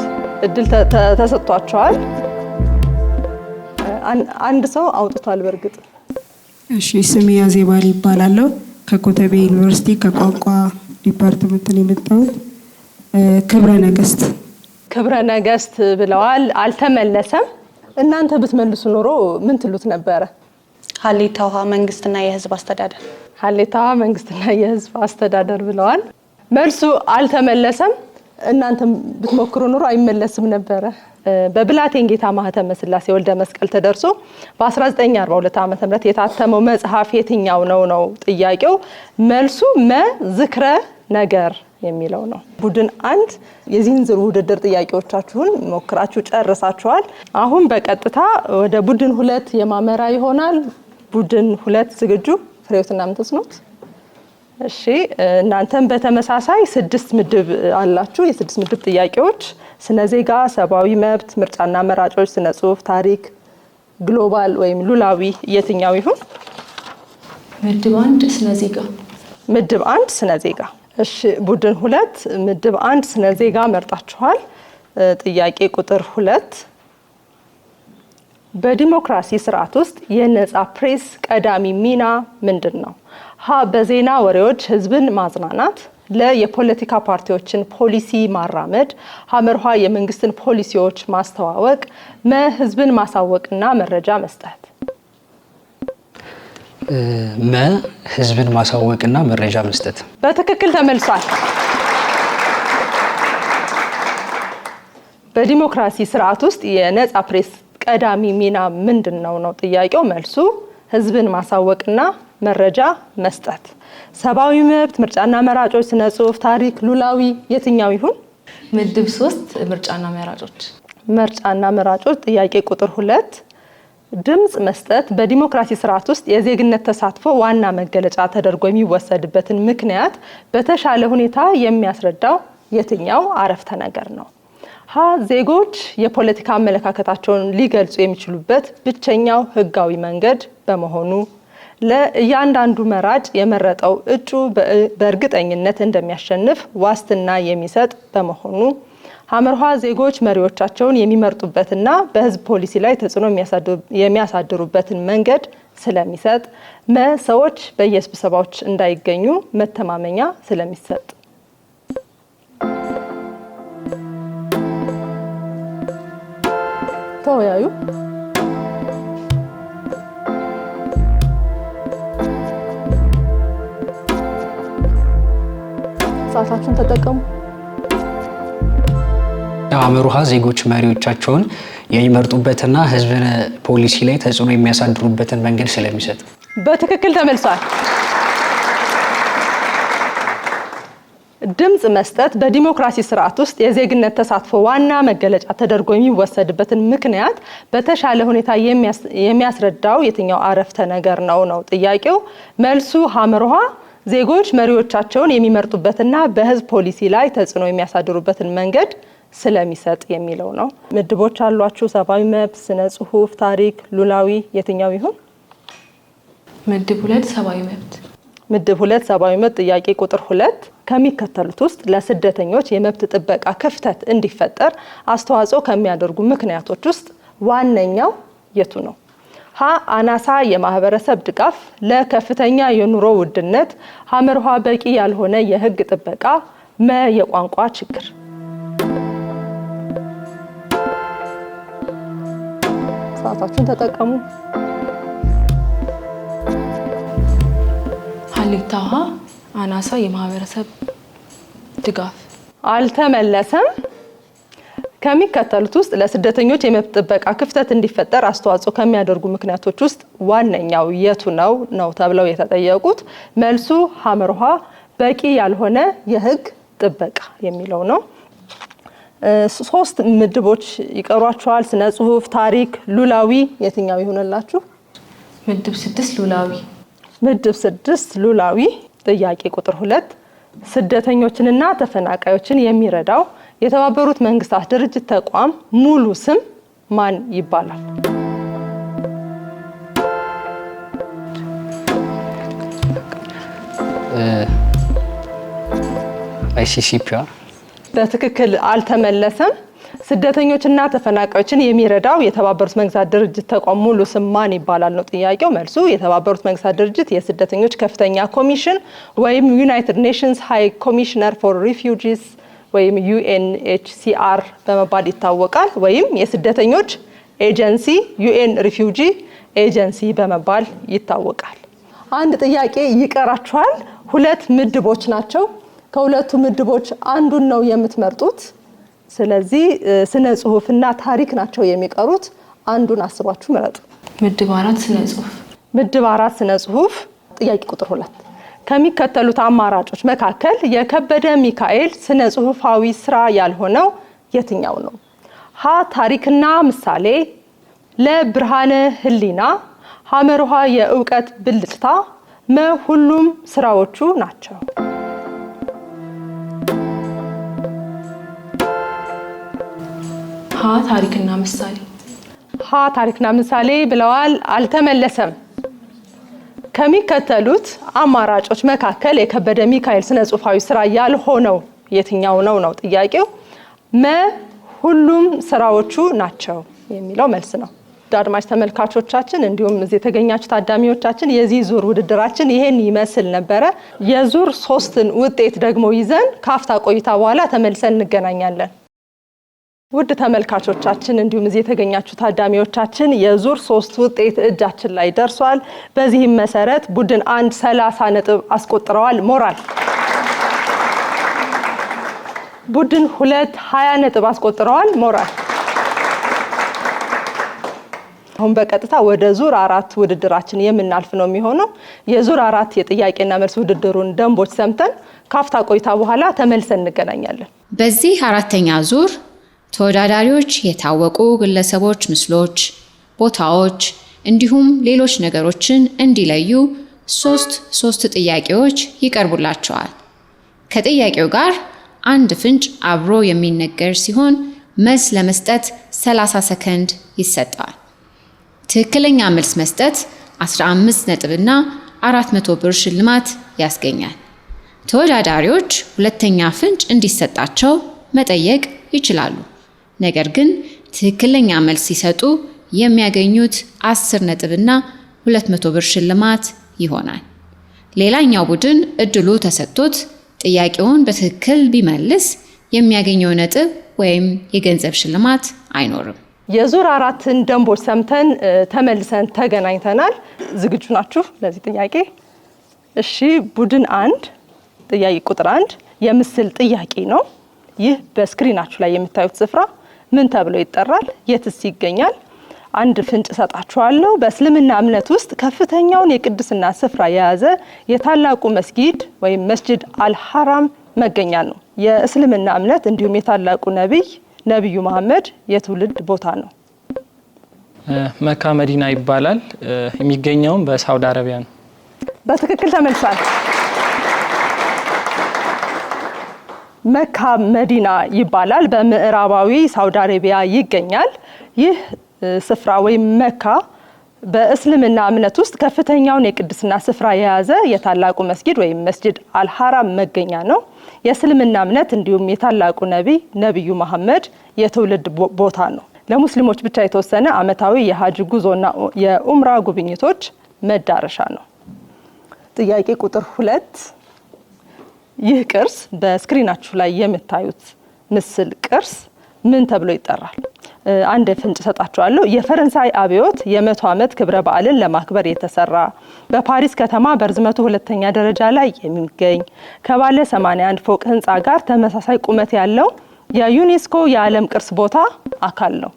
እድል ተሰጥቷቸዋል። አንድ ሰው አውጥቷል። በእርግጥ እሺ፣ ስሜ ያዜባል ይባላለሁ። ከኮተቤ ዩኒቨርሲቲ ከቋንቋ ዲፓርትመንት ነው የመጣሁት። ክብረ ነገስት። ክብረ ነገስት ብለዋል። አልተመለሰም። እናንተ ብትመልሱ ኖሮ ምን ትሉት ነበረ? ሀሌታ ውሃ መንግስትና የህዝብ አስተዳደር። ሀሌታ መንግስትና የህዝብ አስተዳደር ብለዋል። መልሱ አልተመለሰም። እናንተ ብትሞክሩ ኑሮ አይመለስም ነበረ። በብላቴን ጌታ ማህተመ ስላሴ ወልደ መስቀል ተደርሶ በ1942 ዓ.ም የታተመው መጽሐፍ የትኛው ነው ጥያቄው። መልሱ መ ዝክረ ነገር የሚለው ነው። ቡድን 1 የዚህን ዙር ውድድር ጥያቄዎቻችሁን ሞክራችሁ ጨርሳችኋል። አሁን በቀጥታ ወደ ቡድን 2 የማመራ ይሆናል። ቡድን 2 ዝግጁ? ፍሬውትና ምንተስኖት? እሺ፣ እናንተም በተመሳሳይ 6 ምድብ አላችሁ። የ6 ምድብ ጥያቄዎች ስነ ዜጋ፣ ሰብአዊ መብት፣ ምርጫና መራጮች፣ ስነ ጽሁፍ፣ ታሪክ፣ ግሎባል ወይም ሉላዊ የትኛው ይሁን? ምድብ 1 ስነ ዜጋ። ምድብ 1 ስነ ዜጋ። እሺ፣ ቡድን 2 ምድብ 1 ስነ ዜጋ መርጣችኋል። ጥያቄ ቁጥር 2 በዲሞክራሲ ስርዓት ውስጥ የነጻ ፕሬስ ቀዳሚ ሚና ምንድን ነው? ሀ በዜና ወሬዎች ህዝብን ማዝናናት፣ ለ የፖለቲካ ፓርቲዎችን ፖሊሲ ማራመድ፣ ሐመርሃ የመንግስትን ፖሊሲዎች ማስተዋወቅ፣ መ ህዝብን ማሳወቅና መረጃ መስጠት። መ ህዝብን ማሳወቅና መረጃ መስጠት በትክክል ተመልሷል። በዲሞክራሲ ስርዓት ውስጥ የነጻ ፕሬስ ቀዳሚ ሚና ምንድን ነው ጥያቄው። መልሱ ህዝብን ማሳወቅና መረጃ መስጠት። ሰብአዊ መብት፣ ምርጫና መራጮች፣ ስነ ጽሁፍ፣ ታሪክ፣ ሉላዊ የትኛው ይሁን? ምድብ 3 ምርጫና መራጮች። ምርጫና መራጮች ጥያቄ ቁጥር 2 ድምጽ መስጠት በዲሞክራሲ ስርዓት ውስጥ የዜግነት ተሳትፎ ዋና መገለጫ ተደርጎ የሚወሰድበትን ምክንያት በተሻለ ሁኔታ የሚያስረዳው የትኛው አረፍተ ነገር ነው? ሀ ዜጎች የፖለቲካ አመለካከታቸውን ሊገልጹ የሚችሉበት ብቸኛው ህጋዊ መንገድ በመሆኑ፣ ለእያንዳንዱ መራጭ የመረጠው እጩ በእርግጠኝነት እንደሚያሸንፍ ዋስትና የሚሰጥ በመሆኑ፣ ሐመርሃ ዜጎች መሪዎቻቸውን የሚመርጡበትና በህዝብ ፖሊሲ ላይ ተጽዕኖ የሚያሳድሩበትን መንገድ ስለሚሰጥ፣ ሰዎች በየስብሰባዎች እንዳይገኙ መተማመኛ ስለሚሰጥ። ተወያዩ። ሰዓታችሁን ተጠቀሙ። አመሩሃ ዜጎች መሪዎቻቸውን የሚመርጡበትና ህዝብን ፖሊሲ ላይ ተጽዕኖ የሚያሳድሩበትን መንገድ ስለሚሰጥ። በትክክል ተመልሷል። ድምጽ መስጠት በዲሞክራሲ ስርዓት ውስጥ የዜግነት ተሳትፎ ዋና መገለጫ ተደርጎ የሚወሰድበትን ምክንያት በተሻለ ሁኔታ የሚያስረዳው የትኛው አረፍተ ነገር ነው ጥያቄው። መልሱ ሐመርሃ ዜጎች መሪዎቻቸውን የሚመርጡበትና በህዝብ ፖሊሲ ላይ ተጽዕኖ የሚያሳድሩበትን መንገድ ስለሚሰጥ የሚለው ነው። ምድቦች አሏችሁ። ሰብአዊ መብት፣ ስነ ጽሁፍ፣ ታሪክ፣ ሉላዊ የትኛው ይሁን? ምድብ 2 ሰብአዊ መብት። ምድብ 2 ሰብአዊ መብት ጥያቄ ቁጥር 2 ከሚከተሉት ውስጥ ለስደተኞች የመብት ጥበቃ ክፍተት እንዲፈጠር አስተዋጽኦ ከሚያደርጉ ምክንያቶች ውስጥ ዋነኛው የቱ ነው? ሀ አናሳ የማህበረሰብ ድጋፍ፣ ለከፍተኛ የኑሮ ውድነት፣ ሐመርሃ በቂ ያልሆነ የህግ ጥበቃ፣ የቋንቋ ችግር። ሰዓታችሁን ተጠቀሙ። ሀሌታሃ አናሳ የማህበረሰብ ድጋፍ። አልተመለሰም። ከሚከተሉት ውስጥ ለስደተኞች የመብት ጥበቃ ክፍተት እንዲፈጠር አስተዋጽኦ ከሚያደርጉ ምክንያቶች ውስጥ ዋነኛው የቱ ነው ተብለው የተጠየቁት መልሱ ሐመርሃ በቂ ያልሆነ የህግ ጥበቃ የሚለው ነው። 3 ምድቦች ይቀሯቸዋል። ስነ ጽሁፍ፣ ታሪክ፣ ሉላዊ የትኛው ይሆንላችሁ? ምድብ 6 ሉላዊ። ምድብ 6 ሉላዊ ጥያቄ ቁጥር 2 ስደተኞችንና ተፈናቃዮችን የሚረዳው የተባበሩት መንግስታት ድርጅት ተቋም ሙሉ ስም ማን ይባላል? ICCPR። በትክክል አልተመለሰም። ስደተኞችና ተፈናቃዮችን የሚረዳው የተባበሩት መንግስታት ድርጅት ተቋም ሙሉ ስም ማን ይባላል ነው ጥያቄው። መልሱ የተባበሩት መንግስታት ድርጅት የስደተኞች ከፍተኛ ኮሚሽን ወይም ዩናይትድ ኔሽንስ ሃይ ኮሚሽነር ፎር ሪፊውጂስ ወይም UNHCR በመባል ይታወቃል። ወይም የስደተኞች ኤጀንሲ UN ሪፊውጂ ኤጀንሲ በመባል ይታወቃል። አንድ ጥያቄ ይቀራችኋል። 2 ምድቦች ናቸው። ከሁለቱ ምድቦች አንዱን ነው የምትመርጡት። ስለዚህ ስነ ጽሁፍና ታሪክ ናቸው የሚቀሩት። አንዱን አስባችሁ ምረጡ። ምድብ 4 ስነ ጽሁፍ። ምድብ 4 ስነ ጽሁፍ ጥያቄ ቁጥር 2 ከሚከተሉት አማራጮች መካከል የከበደ ሚካኤል ስነ ጽሁፋዊ ስራ ያልሆነው የትኛው ነው? ሀ ታሪክና ምሳሌ፣ ለብርሃነ ህሊና፣ ሐመርሃ የእውቀት ብልጭታ፣ ሁሉም ስራዎቹ ናቸው። ሀ ታሪክና ምሳሌ። ሀ ታሪክና ምሳሌ ብለዋል። አልተመለሰም። ከሚከተሉት አማራጮች መካከል የከበደ ሚካኤል ስነ ጽሁፋዊ ስራ ያልሆነው የትኛው ነው ጥያቄው። ሁሉም ስራዎቹ ናቸው የሚለው መልስ ነው። አድማጭ ተመልካቾቻችን እንዲሁም እዚህ የተገኛችሁ ታዳሚዎቻችን የዚህ ዙር ውድድራችን ይሄን ይመስል ነበረ። የዙር 3ን ውጤት ደግሞ ይዘን ካፍታ ቆይታ በኋላ ተመልሰን እንገናኛለን። ውድ ተመልካቾቻችን እንዲሁም እዚህ የተገኛችሁ ታዳሚዎቻችን የዙር 3 ውጤት እጃችን ላይ ደርሷል። በዚህም መሰረት ቡድን 1 30 ነጥብ አስቆጥረዋል፣ ሞራል። ቡድን 2 20 ነጥብ አስቆጥረዋል፣ ሞራል። አሁን በቀጥታ ወደ ዙር 4 ውድድራችን የምናልፍ ነው የሚሆነው። የዙር 4 የጥያቄና መልስ ውድድሩን ደንቦች ሰምተን ካፍታ ቆይታ በኋላ ተመልሰን እንገናኛለን። በዚህ አራተኛ ዙር ተወዳዳሪዎች የታወቁ ግለሰቦች ምስሎች፣ ቦታዎች እንዲሁም ሌሎች ነገሮችን እንዲለዩ ሶስት ጥያቄዎች ይቀርቡላቸዋል። ከጥያቄው ጋር አንድ ፍንጭ አብሮ የሚነገር ሲሆን መልስ ለመስጠት 30 ሰከንድ ይሰጣል። ትክክለኛ መልስ መስጠት 15 ነጥብና 400 ብር ሽልማት ያስገኛል። ተወዳዳሪዎች ሁለተኛ ፍንጭ እንዲሰጣቸው መጠየቅ ይችላሉ። ነገር ግን ትክክለኛ መልስ ሲሰጡ የሚያገኙት 10 ነጥብና 200 ብር ሽልማት ይሆናል። ሌላኛው ቡድን እድሉ ተሰጥቶት ጥያቄውን በትክክል ቢመልስ የሚያገኘው ነጥብ ወይም የገንዘብ ሽልማት አይኖርም። የዙር 4ን ደንቦች ሰምተን ተመልሰን ተገናኝተናል። ዝግጁ ናችሁ ለዚህ ጥያቄ? እሺ፣ ቡድን 1 ጥያቄ ቁጥር 1 የምስል ጥያቄ ነው። ይህ በስክሪናችሁ ላይ የምታዩት ስፍራ ምን ተብሎ ይጠራል? የትስ ይገኛል? አንድ ፍንጭ ሰጣችኋለሁ። በእስልምና እምነት ውስጥ ከፍተኛውን የቅድስና ስፍራ የያዘ የታላቁ መስጊድ ወይም መስጂድ አልሐራም መገኛ ነው። የእስልምና እምነት እንዲሁም የታላቁ ነብዩ መሐመድ የትውልድ ቦታ ነው። መካ መዲና ይባላል። የሚገኘውም በሳውዲ አረቢያ ነው። በትክክል ተመልሷል። መካ መዲና ይባላል። በምዕራባዊ ሳውዲ አረቢያ ይገኛል። ይህ ስፍራ ወይም መካ በእስልምና እምነት ውስጥ ከፍተኛውን የቅድስና ስፍራ የያዘ የታላቁ መስጊድ ወይም መስጂድ አልሐራም መገኛ ነው። የእስልምና እምነት እንዲሁም የታላቁ ነብዩ መሐመድ የትውልድ ቦታ ነው። ለሙስሊሞች ብቻ የተወሰነ ዓመታዊ የሀጅ ጉዞና የኡምራ ጉብኝቶች መዳረሻ ነው። ጥያቄ ቁጥር 2 ይህ ቅርስ በስክሪናችሁ ላይ የምታዩት ምስል ቅርስ ምን ተብሎ ይጠራል? አንድ ፍንጭ ሰጣችኋለሁ። የፈረንሳይ አብዮት የ100 ዓመት ክብረ በዓልን ለማክበር የተሰራ በፓሪስ ከተማ በርዝመቱ 2ኛ ደረጃ ላይ የሚገኝ ከባለ 81 ፎቅ ህንፃ ጋር ተመሳሳይ ቁመት ያለው የዩኔስኮ የዓለም ቅርስ ቦታ አካል ነው።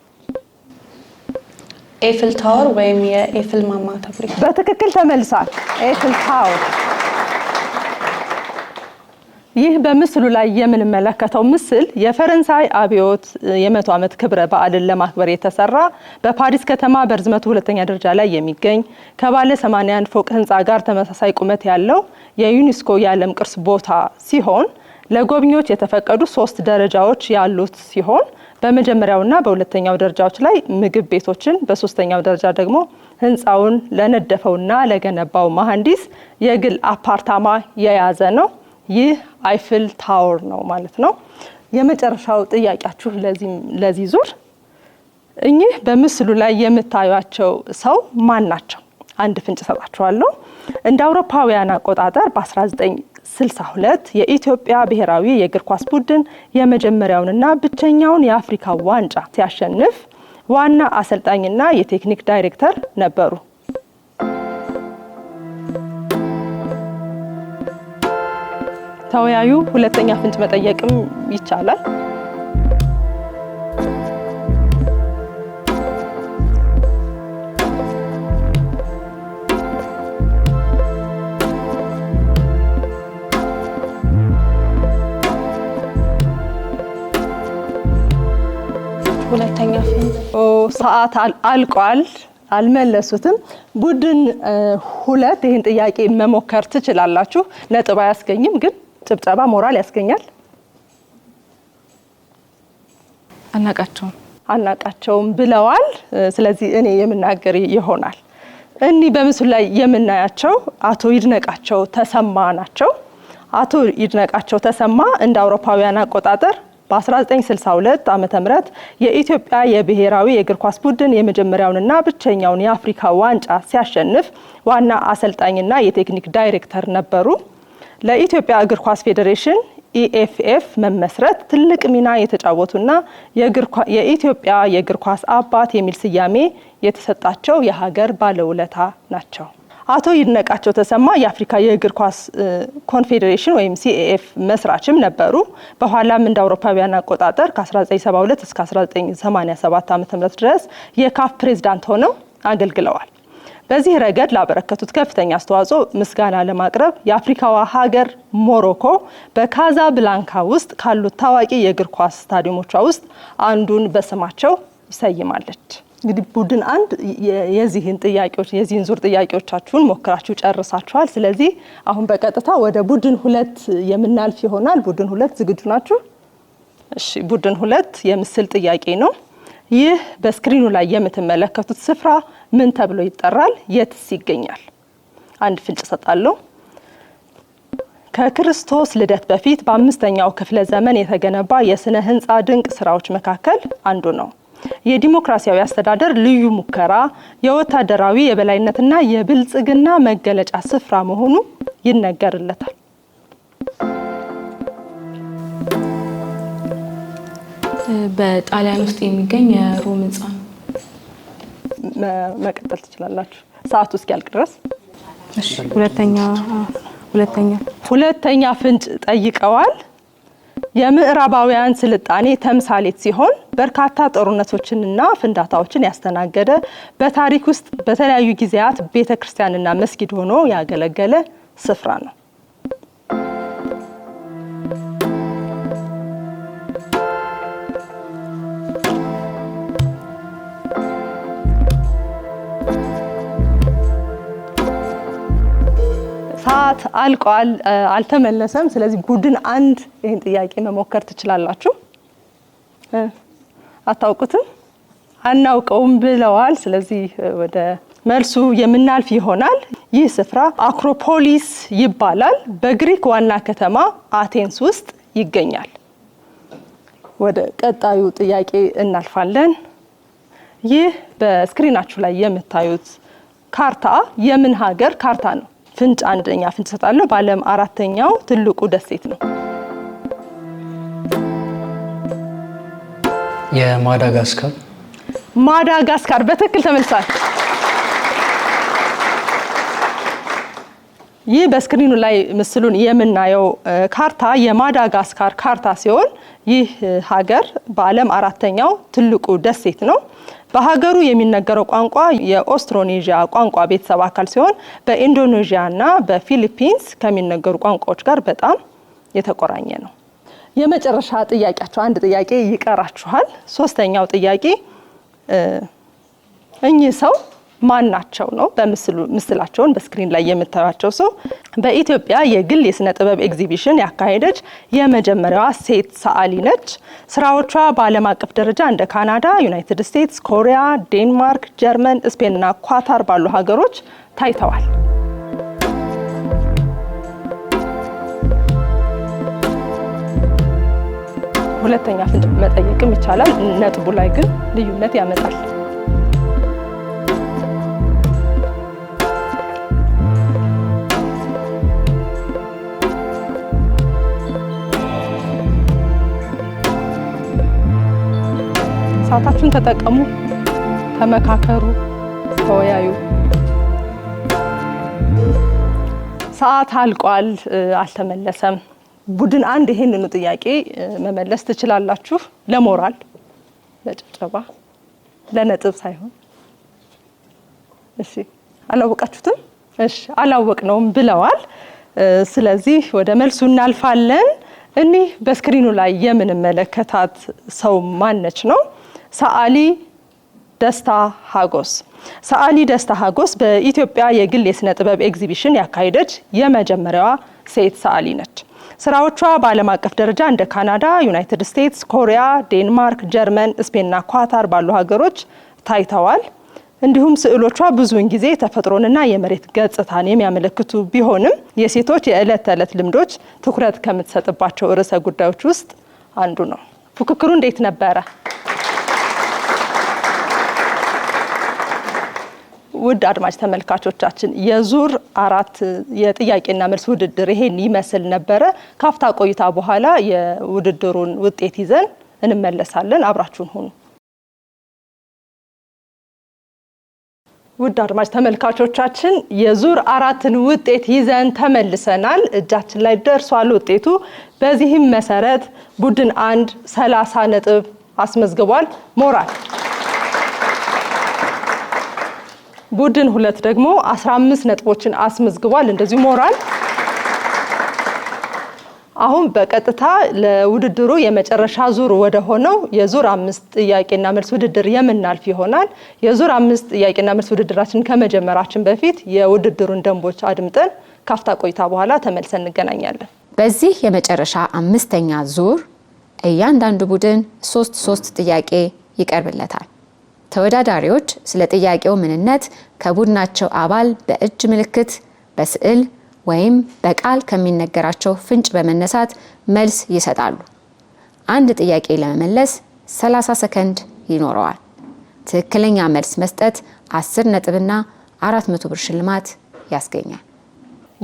ኤፍል ታወር ወይም የኤፍል ማማ ተብሎ በትክክል ተመልሷል። ኤፍል ታወር። ይህ በምስሉ ላይ የምንመለከተው ምስል የፈረንሳይ አብዮት የ100 ዓመት ክብረ በዓልን ለማክበር የተሰራ በፓሪስ ከተማ በርዝመቱ 2ኛ ደረጃ ላይ የሚገኝ ከባለ 81 ፎቅ ህንፃ ጋር ተመሳሳይ ቁመት ያለው የዩኔስኮ የዓለም ቅርስ ቦታ ሲሆን ለጎብኚዎች የተፈቀዱ 3 ደረጃዎች ያሉት ሲሆን በመጀመሪያውና በሁለተኛው ደረጃዎች ላይ ምግብ ቤቶችን፣ በሶስተኛው ደረጃ ደግሞ ህንፃውን ለነደፈውና ለገነባው መሐንዲስ የግል አፓርታማ የያዘ ነው። ይህ አይፍል ታወር ነው ማለት ነው። የመጨረሻው ጥያቄያችሁ ለዚህ ዙር እኚህ በምስሉ ላይ የምታዩቸው ሰው ማን ናቸው? አንድ ፍንጭ ሰጣችኋለሁ። እንደ አውሮፓውያን አቆጣጠር በ1962 የኢትዮጵያ ብሔራዊ የእግር ኳስ ቡድን የመጀመሪያውንና ብቸኛውን የአፍሪካ ዋንጫ ሲያሸንፍ ዋና አሰልጣኝና የቴክኒክ ዳይሬክተር ነበሩ። ተወያዩ። ሁለተኛ ፍንጭ መጠየቅም ይቻላል። ሁለተኛ ፍንጭ ሰዓት አልቋል። አልመለሱትም። ቡድን 2 ይህን ጥያቄ መሞከር ትችላላችሁ። ነጥብ አያስገኝም ግን ጭብጨባ ሞራል ያስገኛል። አናቃቸውም ብለዋል። ስለዚህ እኔ የምናገር ይሆናል። እኒህ በምስሉ ላይ የምናያቸው አቶ ይድነቃቸው ተሰማ ናቸው። አቶ ይድነቃቸው ተሰማ እንደ አውሮፓውያን አቆጣጠር በ1962 ዓ.ም የኢትዮጵያ የብሔራዊ የእግር ኳስ ቡድን የመጀመሪያውንና ብቸኛውን የአፍሪካ ዋንጫ ሲያሸንፍ ዋና አሰልጣኝና የቴክኒክ ዳይሬክተር ነበሩ። ለኢትዮጵያ እግር ኳስ ፌዴሬሽን ኢኤፍኤፍ መመስረት ትልቅ ሚና የተጫወቱና የኢትዮጵያ የእግር ኳስ አባት የሚል ስያሜ የተሰጣቸው የሀገር ባለውለታ ናቸው። አቶ ይድነቃቸው ተሰማ የአፍሪካ የእግር ኳስ ኮንፌዴሬሽን ወይም ሲኤኤፍ መስራችም ነበሩ። በኋላም እንደ አውሮፓውያን አቆጣጠር ከ1972 እስከ 1987 ዓ.ም ድረስ የካፍ ፕሬዝዳንት ሆነው አገልግለዋል። በዚህ ረገድ ላበረከቱት ከፍተኛ አስተዋጽኦ ምስጋና ለማቅረብ የአፍሪካዋ ሀገር ሞሮኮ በካዛብላንካ ውስጥ ካሉት ታዋቂ የእግር ኳስ ስታዲየሞቿ ውስጥ አንዱን በስማቸው ሰይማለች። እንግዲህ ቡድን 1 የዚህን ዙር ጥያቄዎቻችሁን ሞክራችሁ ጨርሳችኋል። ስለዚህ አሁን በቀጥታ ወደ ቡድን 2 የምናልፍ ይሆናል። ቡድን 2 ዝግጁ ናችሁ? እሺ፣ ቡድን 2 የምስል ጥያቄ ነው። ይህ በስክሪኑ ላይ የምትመለከቱት ስፍራ ምን ተብሎ ይጠራል? የትስ ይገኛል? አንድ ፍንጭ ሰጣለሁ። ከክርስቶስ ልደት በፊት በ5ኛው ክፍለ ዘመን የተገነባ የስነ ህንፃ ድንቅ ስራዎች መካከል አንዱ ነው። የዲሞክራሲያዊ አስተዳደር ልዩ ሙከራ፣ የወታደራዊ የበላይነትና የብልጽግና መገለጫ ስፍራ መሆኑ ይነገርለታል። በጣሊያን ውስጥ የሚገኝ የሮም ህንፃ ነው። መቀጠል ትችላላችሁ ሰዓቱ እስኪያልቅ ድረስ። እሺ፣ ሁለተኛ ፍንጭ ጠይቀዋል። የምዕራባውያን ስልጣኔ ተምሳሌት ሲሆን በርካታ ጦርነቶችንና ፍንዳታዎችን ያስተናገደ በታሪክ ውስጥ በተለያዩ ጊዜያት ቤተክርስቲያንና መስጊድ ሆኖ ያገለገለ ስፍራ ነው። ሰዓት አልቋል፣ አልተመለሰም። ስለዚህ ቡድን 1 ይህን ጥያቄ መሞከር ትችላላችሁ። አታውቁትም? አናውቀውም ብለዋል። ስለዚህ ወደ መልሱ የምናልፍ ይሆናል። ይህ ስፍራ አክሮፖሊስ ይባላል። በግሪክ ዋና ከተማ አቴንስ ውስጥ ይገኛል። ወደ ቀጣዩ ጥያቄ እናልፋለን። ይህ በስክሪናችሁ ላይ የምታዩት ካርታ የምን ሀገር ካርታ ነው? ፍንጭ አንደኛ ፍንጭ ሰጣለሁ። በዓለም 4ኛው ትልቁ ደሴት ነው። ማዳጋስካር በትክክል ተመልሷል። ይህ በስክሪኑ ላይ ምስሉን የምናየው ካርታ የማዳጋስካር ካርታ ሲሆን ይህ ሀገር በዓለም 4ኛው ትልቁ ደሴት ነው። በሀገሩ የሚነገረው ቋንቋ የኦስትሮኔዥያ ቋንቋ ቤተሰብ አካል ሲሆን በኢንዶኔዥያ እና በፊሊፒንስ ከሚነገሩ ቋንቋዎች ጋር በጣም የተቆራኘ ነው። የመጨረሻ ጥያቄያቸው አንድ ጥያቄ ይቀራችኋል። 3ኛው ጥያቄ እኚህ ሰው ማን ናቸው ነው። ምስላቸውን በስክሪን ላይ የምታዩቸው ሰው በኢትዮጵያ የግል የስነ ጥበብ ኤግዚቢሽን ያካሄደች የመጀመሪያዋ ሴት ሰዓሊ ነች። ስራዎቿ በዓለም አቀፍ ደረጃ እንደ ካናዳ፣ ዩናይትድ ስቴትስ፣ ኮሪያ፣ ዴንማርክ፣ ጀርመን፣ ስፔን እና ኳታር ባሉ ሀገሮች ታይተዋል። ሁለተኛ ፍንጭ መጠየቅም ይቻላል። ነጥቡ ላይ ግን ልዩነት ያመጣል። ሰዓታችሁን ተጠቀሙ፣ ተመካከሩ፣ ተወያዩ። ሰዓት አልቋል፣ አልተመለሰም። ቡድን 1 ይሄንኑ ጥያቄ መመለስ ትችላላችሁ። ለሞራል ለጭብጨባ ለነጥብ ሳይሆን። እሺ፣ አላወቃችሁትም? እሺ፣ አላወቅነውም ብለዋል። ስለዚህ ወደ መልሱ እናልፋለን። እኒህ በስክሪኑ ላይ የምንመለከታት ሰው ማነች ነው? ሰዓሊ ደስታ ሀጎስ። ሰዓሊ ደስታ ሀጎስ በኢትዮጵያ የግል የስነ ጥበብ ኤግዚቢሽን ያካሄደች የመጀመሪያዋ ሴት ሰዓሊ ነች። ስራዎቿ በዓለም አቀፍ ደረጃ እንደ ካናዳ፣ ዩናይትድ ስቴትስ፣ ኮሪያ፣ ዴንማርክ፣ ጀርመን፣ ስፔን እና ኳታር ባሉ ሀገሮች ታይተዋል። እንዲሁም ስዕሎቿ ብዙውን ጊዜ ተፈጥሮንና የመሬት ገጽታን የሚያመለክቱ ቢሆንም የሴቶች የዕለት ተዕለት ልምዶች ትኩረት ከምትሰጥባቸው ርዕሰ ጉዳዮች ውስጥ አንዱ ነው። ፉክክሩ እንዴት ነበረ? ውድ አድማጭ ተመልካቾቻችን የዙር 4 የጥያቄና መልስ ውድድር ይሄን ይመስል ነበረ። ካፍታ ቆይታ በኋላ የውድድሩን ውጤት ይዘን እንመለሳለን። አብራችሁን ሁኑ። ውድ አድማጭ ተመልካቾቻችን የዙር 4ን ውጤት ይዘን ተመልሰናል። እጃችን ላይ ደርሷል ውጤቱ። በዚህም መሰረት ቡድን 1 30 ነጥብ አስመዝግቧል። ሞራል ቡድን 2 ደግሞ 15 ነጥቦችን አስመዝግቧል። እንደዚሁ ሞራል። አሁን በቀጥታ ለውድድሩ የመጨረሻ ዙር ወደ ሆነው የዙር 5 ጥያቄና መልስ ውድድር የምናልፍ ይሆናል። የዙር 5 ጥያቄና መልስ ውድድራችን ከመጀመራችን በፊት የውድድሩን ደንቦች አድምጠን ካፍታ ቆይታ በኋላ ተመልሰን እንገናኛለን። በዚህ የመጨረሻ 5ኛ ዙር እያንዳንዱ ቡድን 3 ጥያቄ ይቀርብለታል። ተወዳዳሪዎች ስለ ጥያቄው ምንነት ከቡድናቸው አባል በእጅ ምልክት፣ በስዕል ወይም በቃል ከሚነገራቸው ፍንጭ በመነሳት መልስ ይሰጣሉ። አንድ ጥያቄ ለመመለስ 30 ሰከንድ ይኖረዋል። ትክክለኛ መልስ መስጠት 10 ነጥብና 400 ብር ሽልማት ያስገኛል።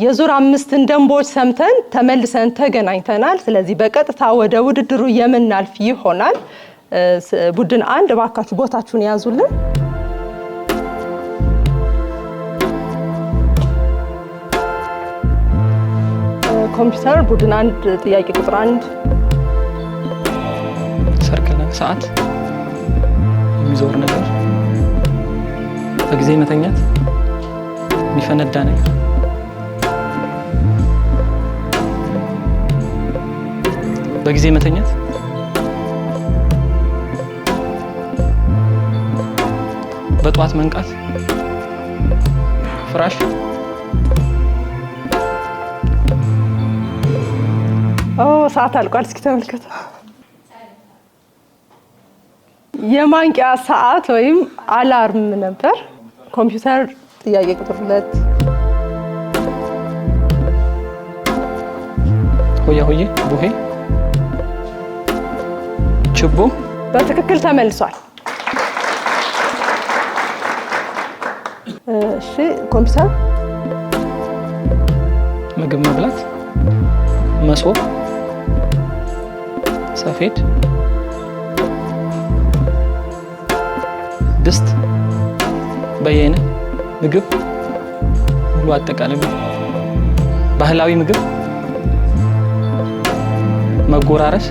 የዙር 5ን ደንቦች ሰምተን ተመልሰን ተገናኝተናል። ስለዚህ በቀጥታ ወደ ውድድሩ የምናልፍ ይሆናል። ቡድን 1 እባካችሁ ቦታችሁን ያዙልን። ኮምፒውተር ቡድን 1 ጥያቄ ቁጥር 1 ሰርክል ሰዓት የሚዞር ነገር በጊዜ መተኛት የሚፈነዳ ነገር በጊዜ መተኛት በጧት መንቃት ፍራሽ ሰዓት አልቋል። እስኪ ተመልከቱ። የማንቂያ ሰዓት ወይም አላርም ነበር። ኮምፒውተር ጥያቄ ቁጥር 2 ሆያ ሆዬ ቡሄ ችቦ በትክክል ተመልሷል። እሺ ኮምፒውተር ምግብ መብላት መሶብ ሰፌድ ድስት በየነ ምግብ ሙሉ አጠቃላይ ባህላዊ ምግብ መጎራረስ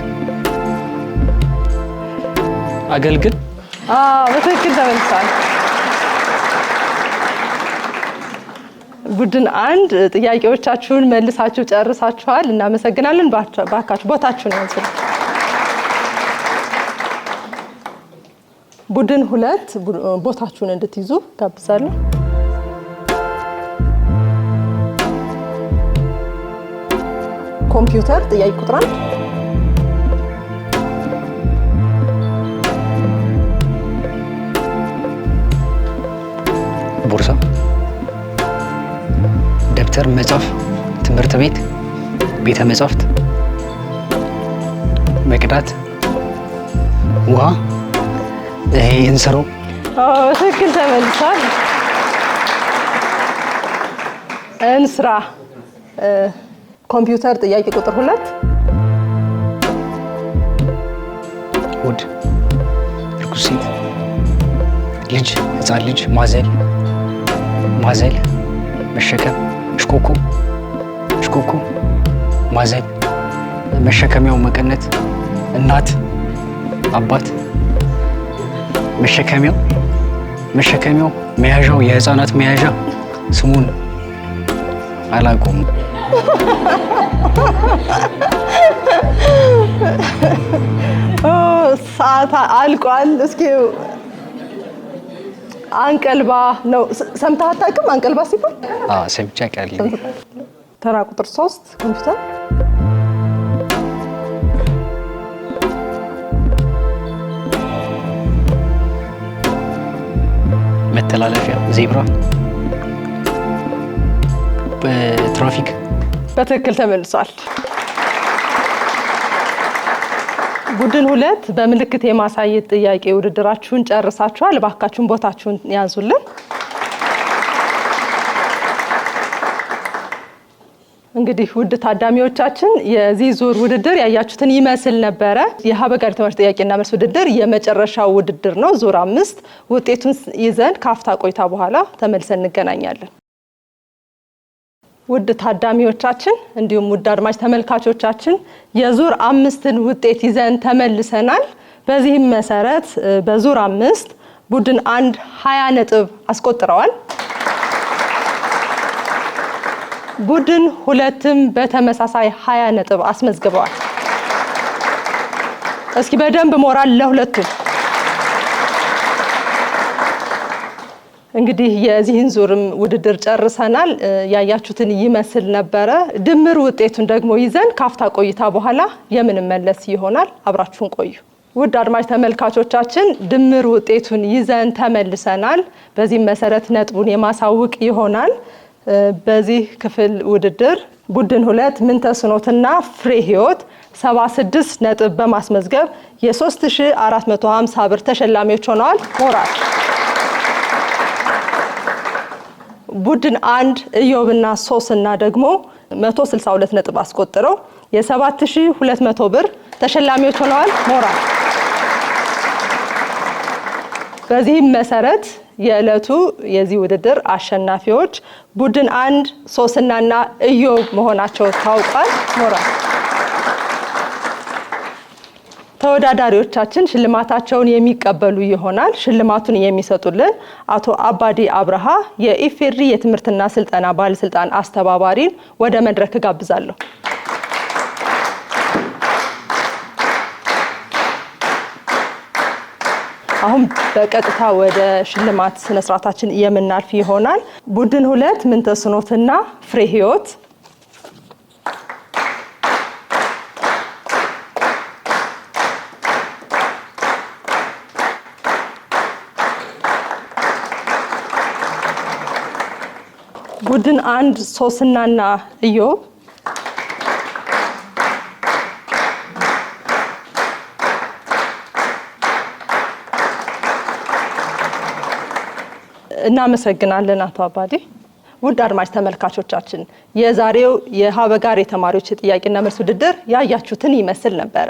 አገልግል በትክክል ተመልሷል። ቡድን 1 ጥያቄዎቻችሁን መልሳችሁ ጨርሳችኋል። እናመሰግናለን። ባካችሁ ቦታችሁን ያዙ። ቡድን 2 ቦታችሁን እንድትይዙ ጋብዛለሁ። ኮምፒውተር ጥያቄ ቁጥር 1 ቦርሳ ደብተር መጽሐፍ ትምህርት ቤት ቤተ መጻሕፍት መቅዳት ውሃ ይሄ እንስራው ትክክል ተመልሷል። እንስራ ኮምፒውተር ጥያቄ ቁጥር 2 ሆድ እርጉዝ ሴት ልጅ ህፃን ልጅ ማዘል መሸከም ሽኮኮ ማዘል መሸከሚያው መቀነት እናት አባት መሸከሚያው መያዣው የህፃናት መያዣ ስሙን አላውቀውም። ሰዓት አልቋል። እስኪ አንቀልባ ነው ሰምተህ አታውቅም? አንቀልባ ሲባል ሰምቼ አውቃለሁ። ተራ ቁጥር 3 ኮምፒውተር መተላለፊያ ዜብራ በትራፊክ በትክክል ተመልሷል። ቡድን 2 በምልክት የማሳየት ጥያቄ ውድድራችሁን ጨርሳችኋል። እባካችሁን ቦታችሁን ያዙልን። እንግዲህ ውድ ታዳሚዎቻችን የዚህ ዙር ውድድር ያያችሁትን ይመስል ነበረ። የሀበጋር ትምህርት ጥያቄና መልስ ውድድር የመጨረሻው ውድድር ነው። ዙር 5 ውጤቱን ይዘን ካፍታ ቆይታ በኋላ ተመልሰን እንገናኛለን። ውድ ታዳሚዎቻችን እንዲሁም ውድ አድማጭ ተመልካቾቻችን የዙር 5ን ውጤት ይዘን ተመልሰናል። በዚህም መሰረት በዙር 5 ቡድን 1 20 ነጥብ አስቆጥረዋል። ቡድን ሁለትም በተመሳሳይ 20 ነጥብ አስመዝግበዋል። እስኪ በደንብ ሞራል ለሁለቱም። እንግዲህ የዚህን ዙርም ውድድር ጨርሰናል። ያያችሁትን ይመስል ነበረ። ድምር ውጤቱን ደግሞ ይዘን ካፍታ ቆይታ በኋላ የምንመለስ ይሆናል። አብራችሁን ቆዩ። ውድ አድማጭ ተመልካቾቻችን ድምር ውጤቱን ይዘን ተመልሰናል። በዚህ መሰረት ነጥቡን የማሳውቅ ይሆናል። በዚህ ክፍል ውድድር ቡድን 2 ምንተስኖትና ፍሬ ህይወት 76 ነጥብ በማስመዝገብ የ3450 ብር ተሸላሚዎች ሆነዋል። ሞራል። ቡድን 1 ኢዮብና ሶስና ደግሞ 162 ነጥብ አስቆጥረው የ7200 ብር ተሸላሚዎች ሆነዋል። ሞራል። በዚህም መሰረት የዕለቱ የዚህ ውድድር አሸናፊዎች ቡድን 1 ሶስናና ኢዮብ መሆናቸው ታውቋል። ሞራል። ተወዳዳሪዎቻችን ሽልማታቸውን የሚቀበሉ ይሆናል። ሽልማቱን የሚሰጡልን አቶ አባዲ አብርሃ የኢፌድሪ የትምህርትና ስልጠና ባለስልጣን አስተባባሪን ወደ መድረክ ጋብዛለሁ። አሁን በቀጥታ ወደ ሽልማት ስነስርዓታችን የምናልፍ ይሆናል። ቡድን 2 ምንተስኖትና ፍሬ ህይወት ቡድን 1 ሶስናና ኢዮብ እናመሰግናለን አቶ አባዲ። ውድ አድማጭ ተመልካቾቻችን የዛሬው የሀበጋር የተማሪዎች ጥያቄና መልስ ውድድር ያያችሁትን ይመስል ነበረ።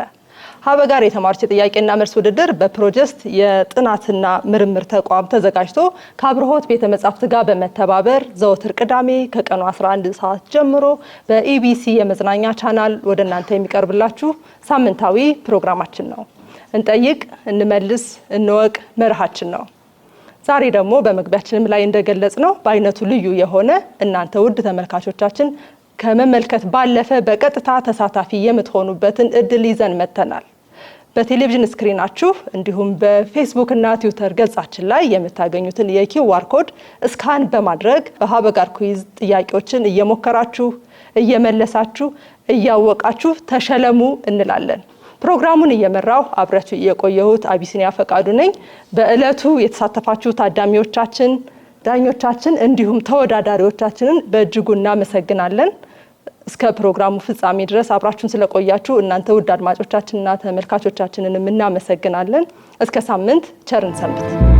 ሀበጋር የተማሪዎች ጥያቄና መልስ ውድድር በፕሮጀስት የጥናትና ምርምር ተቋም ተዘጋጅቶ ከአብርሆት ቤተ መጻሕፍት ጋር በመተባበር ዘወትር ቅዳሜ ከቀኑ 11 ሰዓት ጀምሮ በኢቢሲ የመዝናኛ ቻናል ወደ እናንተ የሚቀርብላችሁ ሳምንታዊ ፕሮግራማችን ነው። እንጠይቅ፣ እንመልስ፣ እንወቅ መርሃችን ነው። ዛሬ ደግሞ በመግቢያችንም ላይ እንደገለጽ ነው በአይነቱ ልዩ የሆነ እናንተ ውድ ተመልካቾቻችን ከመመልከት ባለፈ በቀጥታ ተሳታፊ የምትሆኑበትን እድል ይዘን መጥተናል። በቴሌቪዥን ስክሪናችሁ እንዲሁም በፌስቡክ እና ትዊተር ገጻችን ላይ የምታገኙትን የኪውአር ኮድ ስካን በማድረግ በሀበጋር ኩዊዝ ጥያቄዎችን እየሞከራችሁ እየመለሳችሁ እያወቃችሁ ተሸለሙ እንላለን። ፕሮግራሙን እየመራው አብራችሁ የቆየሁት አቢሲኒያ ፈቃዱ ነኝ። በእለቱ የተሳተፋችሁ ታዳሚዎቻችን፣ ዳኞቻችን እንዲሁም ተወዳዳሪዎቻችንን በእጅጉ እናመሰግናለን። እስከ ፕሮግራሙ ፍጻሜ ድረስ አብራችሁን ስለቆያችሁ እናንተ ውድ አድማጮቻችንና ተመልካቾቻችንን እናመሰግናለን። እስከ ሳምንት ቸርን ሰንብት።